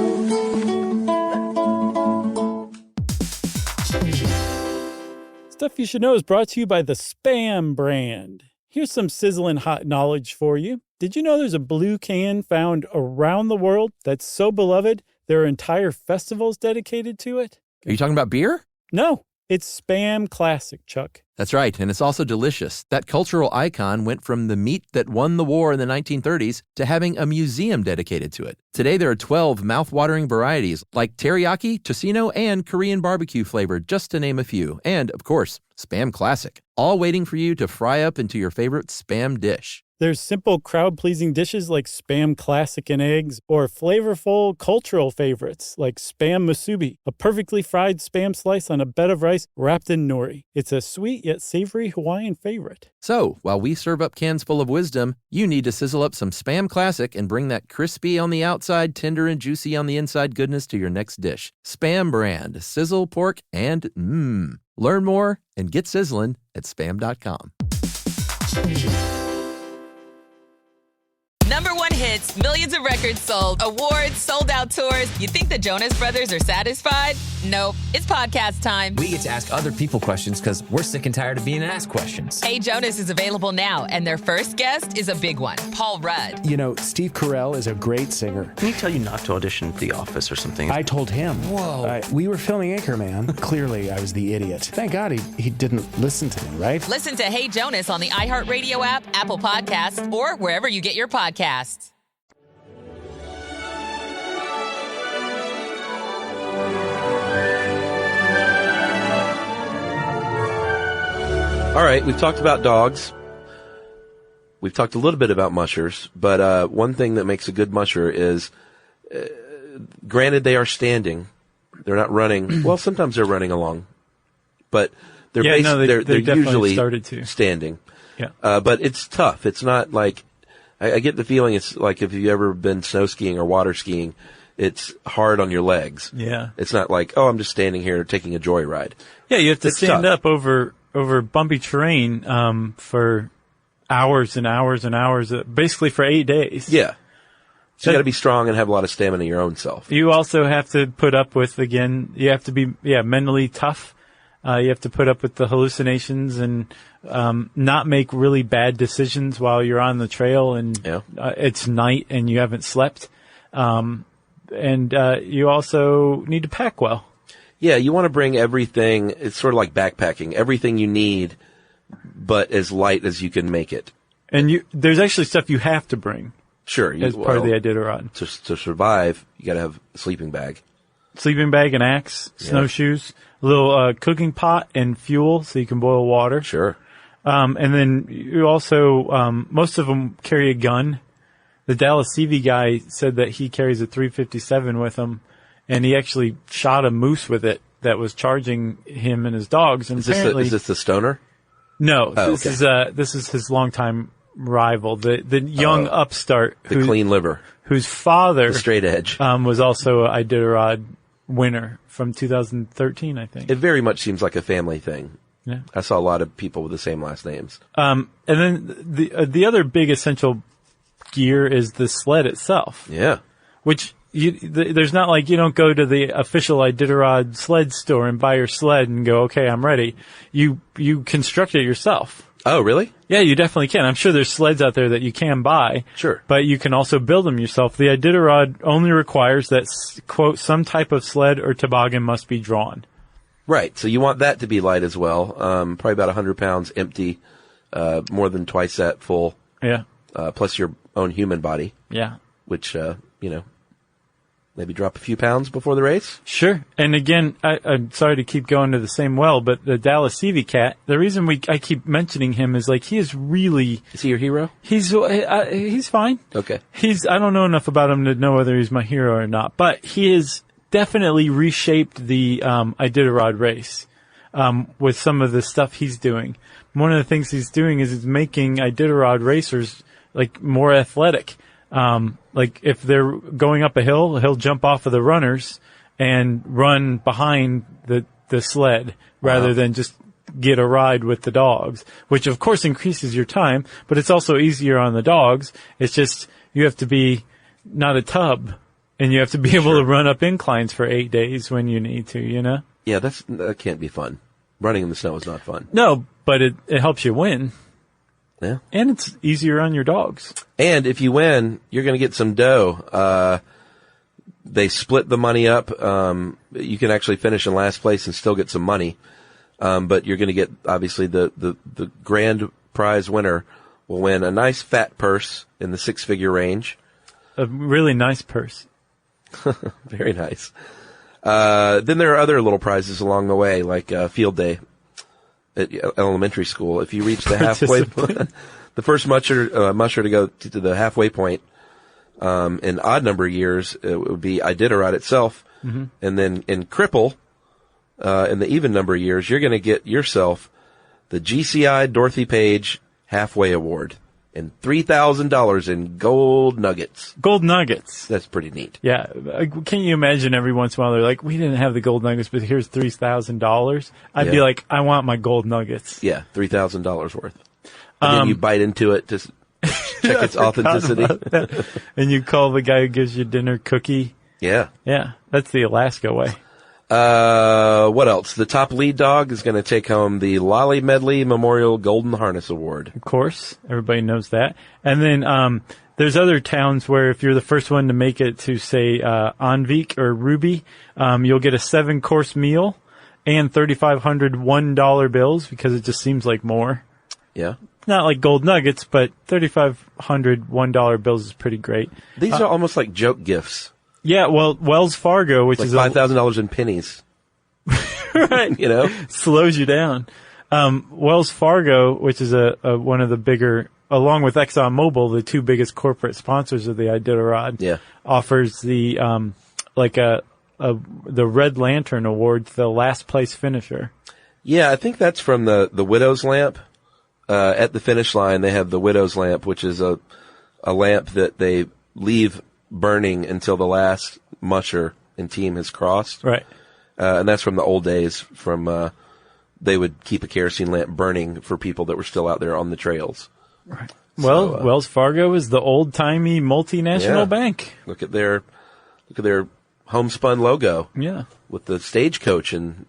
Stuff You Should Know is brought to you by the Spam brand. Here's some sizzling hot knowledge for you. Did you know there's a blue can found around the world that's so beloved there are entire festivals dedicated to it? Are you talking about beer? No, it's Spam Classic, Chuck. That's right, and it's also delicious. That cultural icon went from the meat that won the war in the 1930s to having a museum dedicated to it. Today there are 12 mouth-watering varieties like teriyaki, tocino, and Korean barbecue flavor, just to name a few. And, of course, Spam Classic, all waiting for you to fry up into your favorite Spam dish. There's simple crowd-pleasing dishes like Spam Classic and eggs, or flavorful cultural favorites like Spam Musubi, a perfectly fried Spam slice on a bed of rice wrapped in nori. It's a sweet yet savory Hawaiian favorite. So, while we serve up cans full of wisdom, you need to sizzle up some Spam Classic and bring that crispy on the outside, tender and juicy on the inside goodness to your next dish. Spam brand, sizzle, pork, and Learn more and get sizzling at spam.com. #1 hits, millions of records sold, awards, sold-out tours. You think the Jonas Brothers are satisfied? Nope. It's podcast time. We get to ask other people questions because we're sick and tired of being asked questions. Hey Jonas is available now, and their first guest is a big one, Paul Rudd. You know, Steve Carell is a great singer. Didn't he tell you not to audition for The Office or something? I told him. Whoa. We were filming Anchorman. Clearly, I was the idiot. Thank God he didn't listen to me, right? Listen to Hey Jonas on the iHeartRadio app, Apple Podcasts, or wherever you get your podcasts. All right, we've talked about dogs. We've talked a little bit about mushers, but one thing that makes a good musher is, granted they are standing, they're not running. Well, sometimes they're running along, but they're they're usually started to. standing. Yeah. But it's tough. It's not like, I get the feeling it's like if you've ever been snow skiing or water skiing, it's hard on your legs. Yeah. It's not like, oh, I'm just standing here taking a joyride. Yeah, you have to stand tough. up over bumpy terrain for hours and hours and hours, basically for 8 days. Yeah. So you got to be strong and have a lot of stamina your own self. You also have to put up with, again, you have to be mentally tough. You have to put up with the hallucinations and not make really bad decisions while you're on the trail and it's night and you haven't slept. And you also need to pack well. Yeah, you want to bring everything. It's sort of like backpacking. Everything you need, but as light as you can make it. And there's actually stuff you have to bring. Sure. As part of the Iditarod. To survive, you got to have a sleeping bag. Sleeping bag, an axe, snowshoes, a little cooking pot and fuel so you can boil water. Sure. And then you also, most of them carry a gun. The Dallas CV guy said that he carries a .357 with him, and he actually shot a moose with it that was charging him and his dogs. And is this the stoner? No, oh, this is his longtime rival, the young upstart, the clean liver, whose father, the straight edge, was also an Iditarod winner from 2013, I think. It very much seems like a family thing. Yeah. I saw a lot of people with the same last names. And then the other big essential gear is the sled itself. Yeah. Which there's not like you don't go to the official Iditarod sled store and buy your sled and go, okay, I'm ready. You construct it yourself. Oh, really? Yeah, you definitely can. I'm sure there's sleds out there that you can buy. Sure. But you can also build them yourself. The Iditarod only requires that, quote, some type of sled or toboggan must be drawn. Right. So you want that to be light as well. Probably about 100 pounds empty, more than twice that full. Yeah. Plus your own human body. Yeah. Which, maybe drop a few pounds before the race. Sure. And again, I'm sorry to keep going to the same well, but the Dallas Seavey cat, the reason I keep mentioning him is like, he is really... Is he your hero? He's fine. Okay. I don't know enough about him to know whether he's my hero or not, but he has definitely reshaped the, Iditarod race, with some of the stuff he's doing. One of the things he's doing is he's making Iditarod racers, like, more athletic. Like if they're going up a hill, he'll jump off of the runners and run behind the sled rather than just get a ride with the dogs, which of course increases your time, but it's also easier on the dogs. It's just, you have to be not a tub and you have to be able to run up inclines for 8 days when you need to, Yeah, that can't be fun. Running in the snow is not fun. No, but it helps you win. Yeah. And it's easier on your dogs. And if you win, you're going to get some dough. They split the money up. You can actually finish in last place and still get some money. But you're going to get, obviously, the grand prize winner will win a nice fat purse in the 6-figure range. A really nice purse. Very nice. Then there are other little prizes along the way, like field day at elementary school. If you reach the halfway point, the first musher to go to the halfway point, in odd number years, it would be Iditarod itself. Mm-hmm. And then in cripple, in the even number years, you're going to get yourself the GCI Dorothy Page Halfway Award and $3,000 in gold nuggets. Gold nuggets. That's pretty neat. Yeah. Can you imagine every once in a while they're like, we didn't have the gold nuggets, but here's $3,000. I'd be like, I want my gold nuggets. Yeah, $3,000 worth. And then you bite into it to check its authenticity. And you call the guy who gives you dinner cookie. Yeah. Yeah. That's the Alaska way. What else? The top lead dog is going to take home the Lolly Medley Memorial Golden Harness Award. Of course. Everybody knows that. And then, there's other towns where if you're the first one to make it to, say, Anvik or Ruby, you'll get a 7-course meal and 3,500 $1 bills because it just seems like more. Yeah. Not like gold nuggets, but 3,500 $1 bills is pretty great. These are almost like joke gifts. Yeah, well, Wells Fargo, which like is $5,000 in pennies. Right. Slows you down. Wells Fargo, which is a one of the bigger, along with ExxonMobil, the two biggest corporate sponsors of the Iditarod, offers the the Red Lantern Award to the last place finisher. Yeah, I think that's from the Widow's Lamp. At the finish line, they have the Widow's Lamp, which is a lamp that they leave burning until the last musher and team has crossed. Right. And that's from the old days from, they would keep a kerosene lamp burning for people that were still out there on the trails. Right. Well, Wells Fargo is the old-timey multinational bank. Look at their homespun logo. Yeah. With the stagecoach, and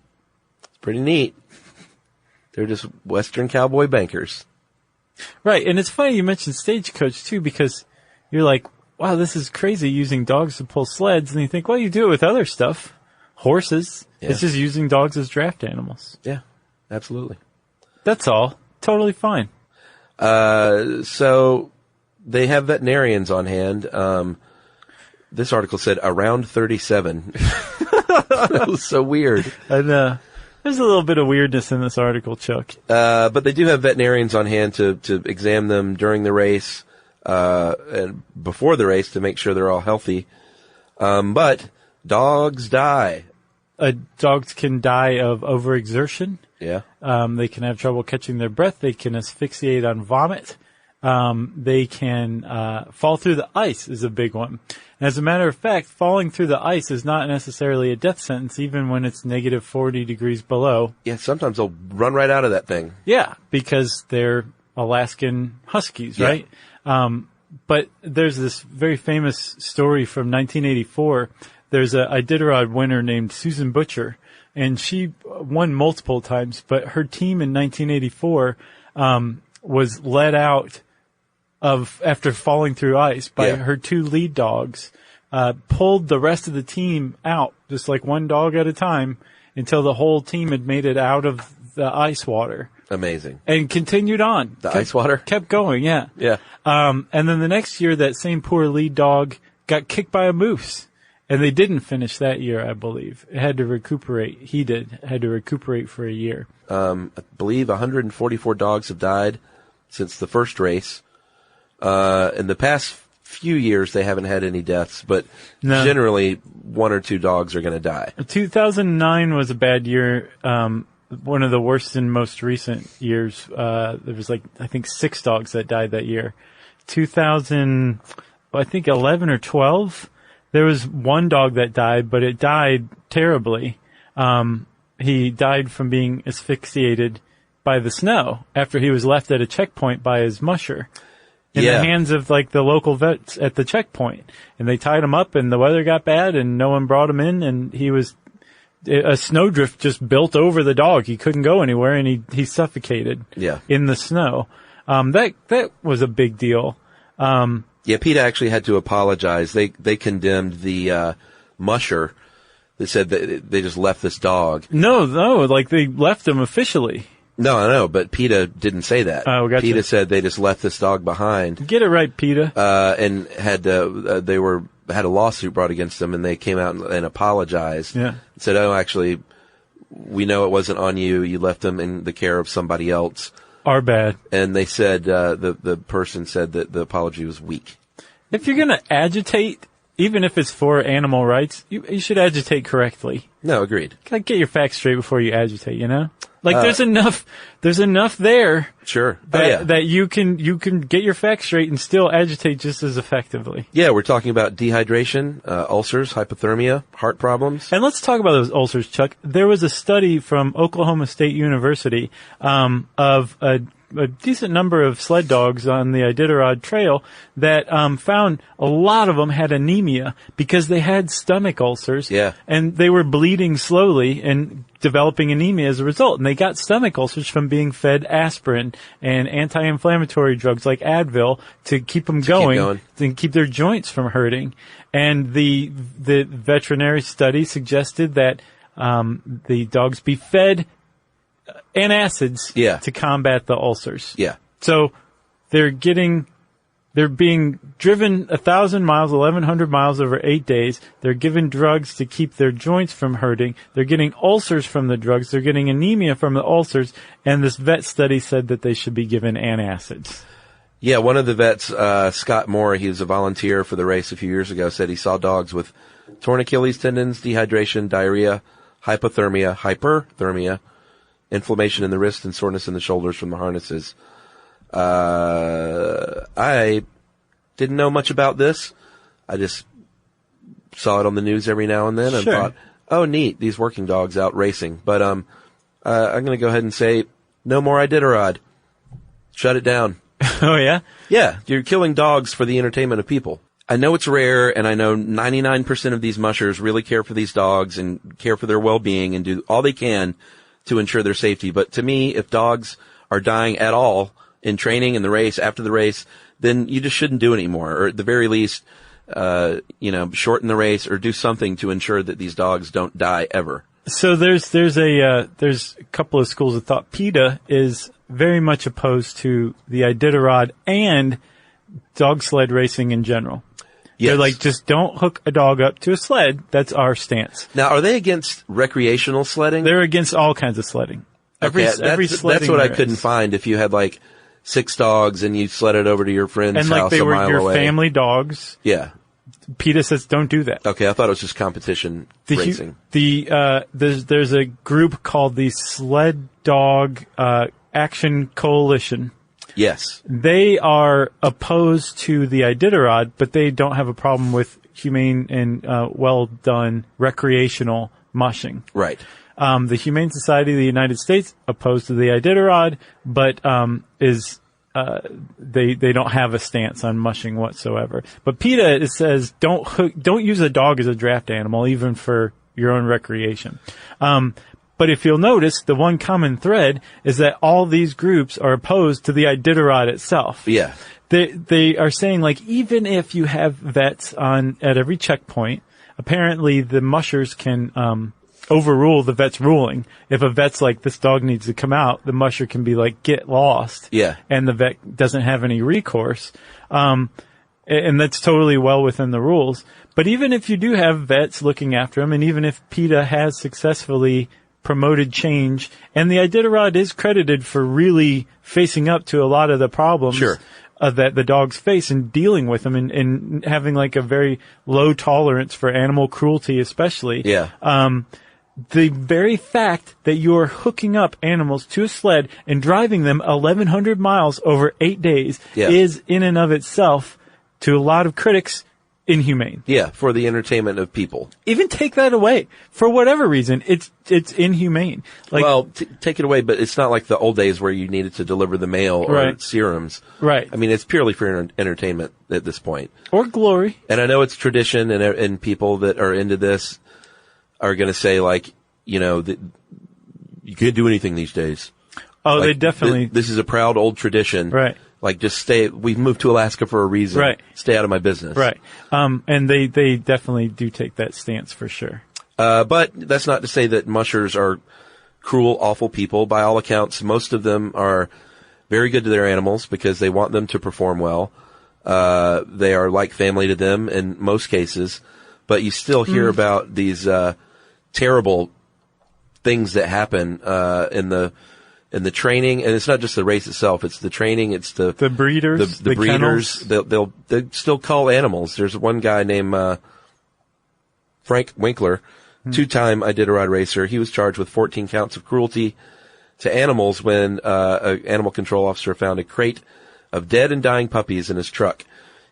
it's pretty neat. They're just Western cowboy bankers. Right. And it's funny you mentioned stagecoach too, because you're like, wow, this is crazy using dogs to pull sleds. And you think, well, you do it with other stuff. Horses. Yeah. It's just using dogs as draft animals. Yeah, absolutely. That's all. Totally fine. So they have veterinarians on hand. This article said around 37. That was so weird. And, there's a little bit of weirdness in this article, Chuck. But they do have veterinarians on hand to examine them during the race, and before the race to make sure they're all healthy. But dogs die. Dogs can die of overexertion. Yeah. They can have trouble catching their breath. They can asphyxiate on vomit. They can fall through the ice is a big one. And as a matter of fact, falling through the ice is not necessarily a death sentence, even when it's negative 40 degrees below. Yeah, sometimes they'll run right out of that thing. Yeah, because they're Alaskan Huskies, right? But there's this very famous story from 1984. There's a Iditarod winner named Susan Butcher, and she won multiple times, but her team in 1984 was let out after falling through ice by her 2 lead dogs, pulled the rest of the team out, just like one dog at a time, until the whole team had made it out of the ice water. Amazing. And continued on. Ice water? Kept going, yeah. Yeah. And then the next year, that same poor lead dog got kicked by a moose. And they didn't finish that year, I believe. It had to recuperate. He had to recuperate for a year. I believe 144 dogs have died since the first race. In the past few years, they haven't had any deaths, but generally 1 or 2 dogs are going to die. 2009 was a bad year. One of the worst in most recent years. There was I think 6 dogs that died that year. 11 or 12. There was one dog that died, but it died terribly. He died from being asphyxiated by the snow after he was left at a checkpoint by his musher in the hands of the local vets at the checkpoint. And they tied him up, and the weather got bad, and no one brought him in, and a snowdrift just built over the dog. He couldn't go anywhere, and he suffocated in the snow. That was a big deal. PETA actually had to apologize. They condemned the musher. They said that they just left this dog. No, they left him officially. No, I know, but PETA didn't say that. Oh, gotcha. PETA said they just left this dog behind. Get it right, PETA. And had a lawsuit brought against them, and they came out and apologized. Yeah. Said, "Oh, actually, we know it wasn't on you. You left them in the care of somebody else." Our bad. And they said the person said that the apology was weak. If you're going to agitate, even if it's for animal rights, you should agitate correctly. No, agreed. Gotta get your facts straight before you agitate, you know? There's enough there. Sure. That you can get your facts straight and still agitate just as effectively. Yeah, we're talking about dehydration, ulcers, hypothermia, heart problems. And let's talk about those ulcers, Chuck. There was a study from Oklahoma State University, of a decent number of sled dogs on the Iditarod Trail that found a lot of them had anemia because they had stomach ulcers. Yeah. And they were bleeding slowly and developing anemia as a result. And they got stomach ulcers from being fed aspirin and anti-inflammatory drugs like Advil to keep them going and keep their joints from hurting. And the veterinary study suggested that the dogs be fed antacids to combat the ulcers. Yeah. So they're being driven 1,000 miles, 1,100 miles over 8 days. They're given drugs to keep their joints from hurting. They're getting ulcers from the drugs. They're getting anemia from the ulcers. And this vet study said that they should be given antacids. Yeah, one of the vets, Scott Moore, he was a volunteer for the race a few years ago, said he saw dogs with torn Achilles tendons, dehydration, diarrhea, hyperthermia, inflammation in the wrist, and soreness in the shoulders from the harnesses. I didn't know much about this. I just saw it on the news every now and then and thought, oh, neat, these working dogs out racing. But I'm going to go ahead and say, no more Iditarod. Shut it down. Oh, yeah? Yeah, you're killing dogs for the entertainment of people. I know it's rare, and I know 99% of these mushers really care for these dogs and care for their well-being and do all they can to ensure their safety. But to me, if dogs are dying at all in training, in the race, after the race, then you just shouldn't do it anymore. Or at the very least, shorten the race or do something to ensure that these dogs don't die ever. So there's a couple of schools of thought. PETA is very much opposed to the Iditarod and dog sled racing in general. Yes. They're like, just don't hook a dog up to a sled. That's our stance. Now, are they against recreational sledding? They're against all kinds of sledding. Every sledding that's what I couldn't find. If you had 6 dogs and you sledded over to your friend's house a mile away. And they were your family dogs. Yeah. PETA says don't do that. Okay, I thought it was just competition racing. There's a group called the Sled Dog Action Coalition. Yes. They are opposed to the Iditarod, but they don't have a problem with humane and well done recreational mushing. Right. The Humane Society of the United States opposed to the Iditarod, but they don't have a stance on mushing whatsoever. But PETA says don't use a dog as a draft animal, even for your own recreation. But if you'll notice, the one common thread is that all these groups are opposed to the Iditarod itself. Yeah. They are saying, like, even if you have vets at every checkpoint, apparently the mushers can overrule the vet's ruling. If a vet's like, this dog needs to come out, the musher can be like, get lost. Yeah. And the vet doesn't have any recourse. And that's totally well within the rules. But even if you do have vets looking after them, and even if PETA has successfully promoted change, and the Iditarod is credited for really facing up to a lot of the problems that the dogs face and dealing with them, and having like a very low tolerance for animal cruelty, especially. Yeah. The very fact that you're hooking up animals to a sled and driving them 1,100 miles over 8 days is in and of itself, to a lot of critics, inhumane. Yeah, for the entertainment of people. Even take that away. For whatever reason, it's inhumane. Like, well, take it away, but it's not like the old days where you needed to deliver the mail or serums. Right. I mean, it's purely for entertainment at this point. Or glory. And I know it's tradition, and people that are into this are going to say, like, you know, that you can't do anything these days. Oh, like, they definitely. This is a proud old tradition. Right. Like, just stay. We've moved to Alaska for a reason. Right. Stay out of my business. Right. And they definitely do take that stance for sure. But that's not to say that mushers are cruel, awful people. By all accounts, most of them are very good to their animals because they want them to perform well. They are like family to them in most cases. But you still hear about these terrible things that happen in the training, and it's not just the race itself; it's the training, it's the breeders, the breeders. Kennels. They still call animals. There's one guy named Frank Winkler, 2-time Iditarod racer. He was charged with 14 counts of cruelty to animals when an animal control officer found a crate of dead and dying puppies in his truck.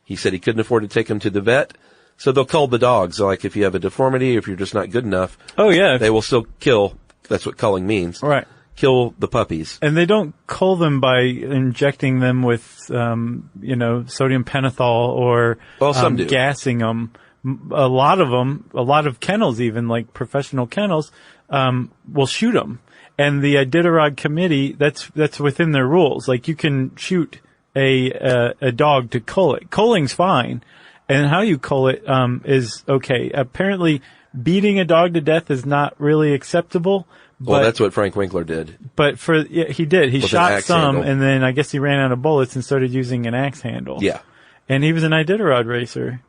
He said he couldn't afford to take them to the vet, so they'll cull the dogs. Like if you have a deformity, if you're just not good enough, they will still kill. That's what culling means. Right. Kill the puppies. And they don't cull them by injecting them with, sodium pentothal or some do. gassing them. A lot of kennels, even like professional kennels, will shoot them. And the Iditarod committee, that's within their rules. Like you can shoot a dog to cull it. Culling's fine. And how you cull it, is okay. Apparently beating a dog to death is not really acceptable. Well, that's what Frank Winkler did. But he did. He with shot some, handle. and then I guess he ran out of bullets and started using an axe handle. Yeah. And he was an Iditarod racer.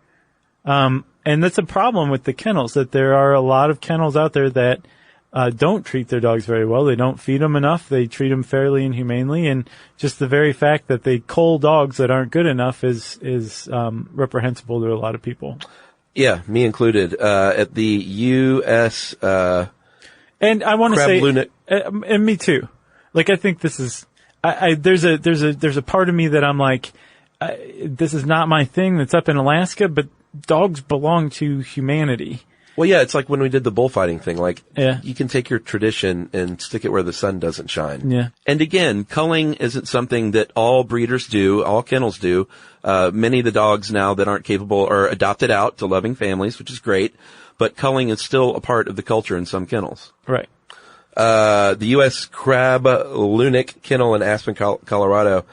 And that's a problem with the kennels, that there are a lot of kennels out there that don't treat their dogs very well. They don't feed them enough. They treat them fairly and humanely. And just the very fact that they cull dogs that aren't good enough is reprehensible to a lot of people. Yeah, me included. At the U.S. And I want to say, Lunatic. And me too. Like, I think this is, there's a part of me that I'm like, this is not my thing that's up in Alaska, but dogs belong to humanity. Well, yeah, it's like when we did the bullfighting thing. Like, Yeah. you can take your tradition and stick it where the sun doesn't shine. Yeah. And again, culling isn't something that all breeders do, all kennels do. Many of the dogs now that aren't capable are adopted out to loving families, which is great. But culling is still a part of the culture in some kennels. Right. The U.S. Crab Lunic Kennel in Aspen, Colorado,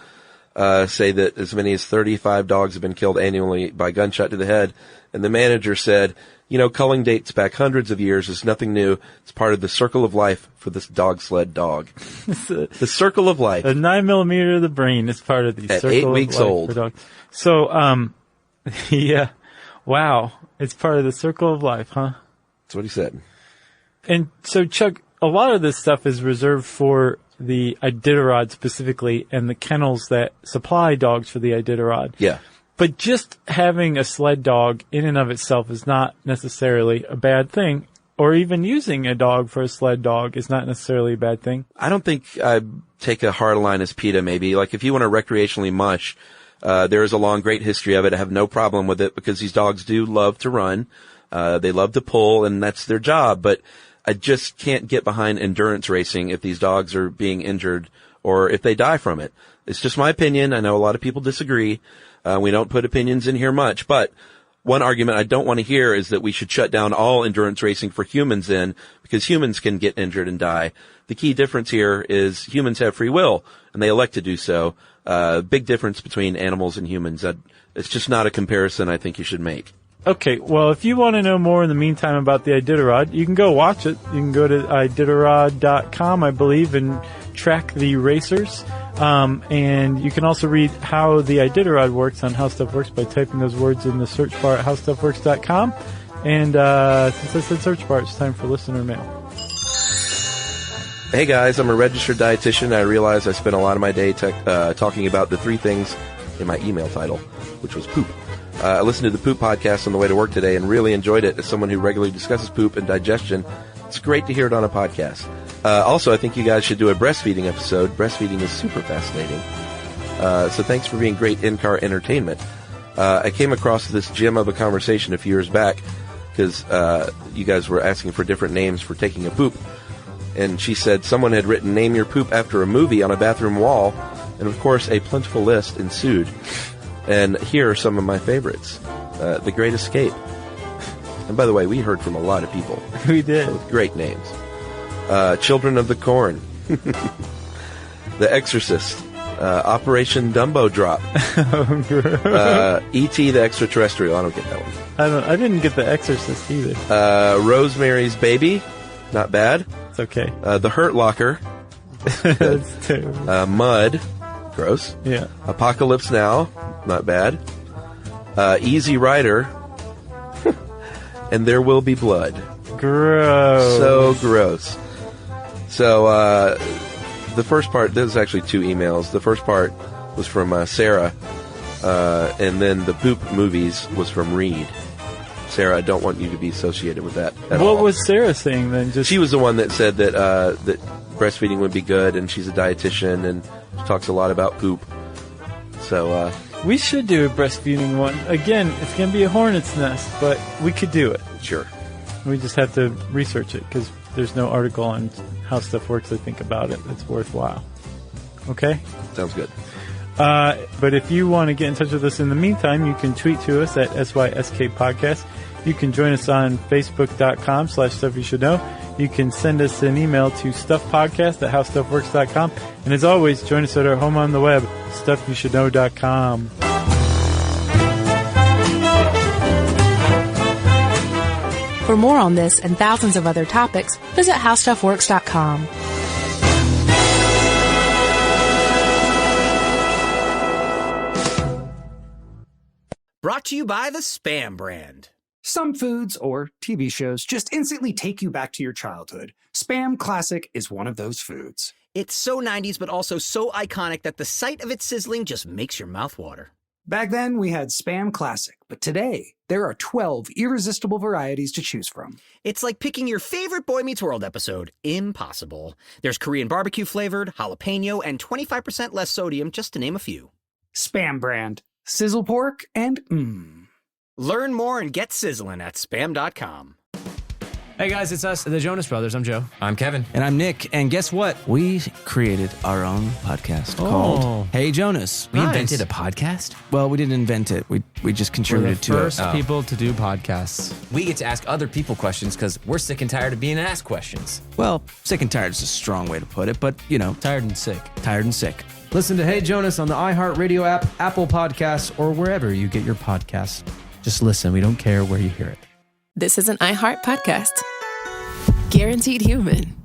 say that as many as 35 dogs have been killed annually by gunshot to the head. And the manager said, culling dates back hundreds of years. It's nothing new. It's part of the circle of life for this dog sled dog. The circle of life. A 9mm of the brain is part of the At circle 8 of weeks life old. for dogs. So, yeah. Wow. It's part of the circle of life, huh? That's what he said. And so, Chuck, a lot of this stuff is reserved for the Iditarod specifically and the kennels that supply dogs for the Iditarod. Yeah. But just having a sled dog in and of itself is not necessarily a bad thing. or even using a dog for a sled dog is not necessarily a bad thing. I don't think I take a hard line as PETA maybe. Like if you want to recreationally mush, there is a long, great history of it. I have no problem with it because these dogs do love to run. They love to pull, and that's their job. But I just can't get behind endurance racing if these dogs are being injured or if they die from it. It's just my opinion. I know a lot of people disagree. We don't put opinions in here much, but one argument I don't want to hear is that we should shut down all endurance racing for humans because humans can get injured and die. The key difference here is humans have free will, and they elect to do so. Big difference between animals and humans. It's just not a comparison I think you should make. Okay, well, if you want to know more in the meantime about the Iditarod, you can go watch it. You can go to Iditarod.com, I believe, and track the racers. And you can also read how the Iditarod works on How Stuff Works by typing those words in the search bar at howstuffworks.com. And since I said search bar, it's time for listener mail. Hey guys, I'm a registered dietitian. I realize I spent a lot of my day talking about the 3 things in my email title, which was poop. I listened to the Poop podcast on the way to work today and really enjoyed it. As someone who regularly discusses poop and digestion, it's great to hear it on a podcast. Also, I think you guys should do a breastfeeding episode. Breastfeeding is super fascinating. So thanks for being great in-car entertainment. I came across this gem of a conversation a few years back because you guys were asking for different names for taking a poop. And she said someone had written "Name your poop after a movie" on a bathroom wall. And of course, a plentiful list ensued. And here are some of my favorites. The Great Escape. And by the way, we heard from a lot of people. We did. With great names. Children of the Corn. The Exorcist. Operation Dumbo Drop. E.T. the Extraterrestrial. I don't get that one. I didn't get The Exorcist either. Rosemary's Baby. Not bad. It's okay. The Hurt Locker. That's terrible. Mud. Gross. Yeah. Apocalypse Now. Not bad. Easy Rider. And There Will Be Blood. Gross. So gross. So, the first part, there's actually 2 emails. The first part was from Sarah, and then the poop movies was from Reed. Sarah, I don't want you to be associated with that at all. What was Sarah saying then? She was the one that said that that breastfeeding would be good, and she's a dietitian, and she talks a lot about poop. So, we should do a breastfeeding one. Again, it's going to be a hornet's nest, but we could do it. Sure. We just have to research it because there's no article on How Stuff Works, I think, about it that's worthwhile. Okay? Sounds good. But if you want to get in touch with us in the meantime, you can tweet to us at SYSK Podcast. You can join us on Facebook.com/StuffYouShouldKnow. You can send us an email to stuffpodcast@howstuffworks.com. And as always, join us at our home on the web, stuffyoushouldknow.com. For more on this and thousands of other topics, visit howstuffworks.com. Brought to you by the Spam brand. Some foods or TV shows just instantly take you back to your childhood. Spam Classic is one of those foods. It's so 90s, but also so iconic that the sight of it sizzling just makes your mouth water. Back then, we had Spam Classic, but today, there are 12 irresistible varieties to choose from. It's like picking your favorite Boy Meets World episode. Impossible. There's Korean barbecue flavored, jalapeno, and 25% less sodium, just to name a few. Spam brand. Sizzle pork and Learn more and get sizzling at spam.com. Hey guys, it's us, the Jonas Brothers. I'm Joe. I'm Kevin. And I'm Nick. And guess what? We created our own podcast called Hey Jonas. We invented a podcast? Well, we didn't invent it. We just contributed to it. We're the first people to do podcasts. We get to ask other people questions because we're sick and tired of being asked questions. Well, sick and tired is a strong way to put it, but, you know. Tired and sick. Tired and sick. Listen to Hey Jonas on the iHeartRadio app, Apple Podcasts, or wherever you get your podcasts. Just listen. We don't care where you hear it. This is an iHeart podcast. Guaranteed human.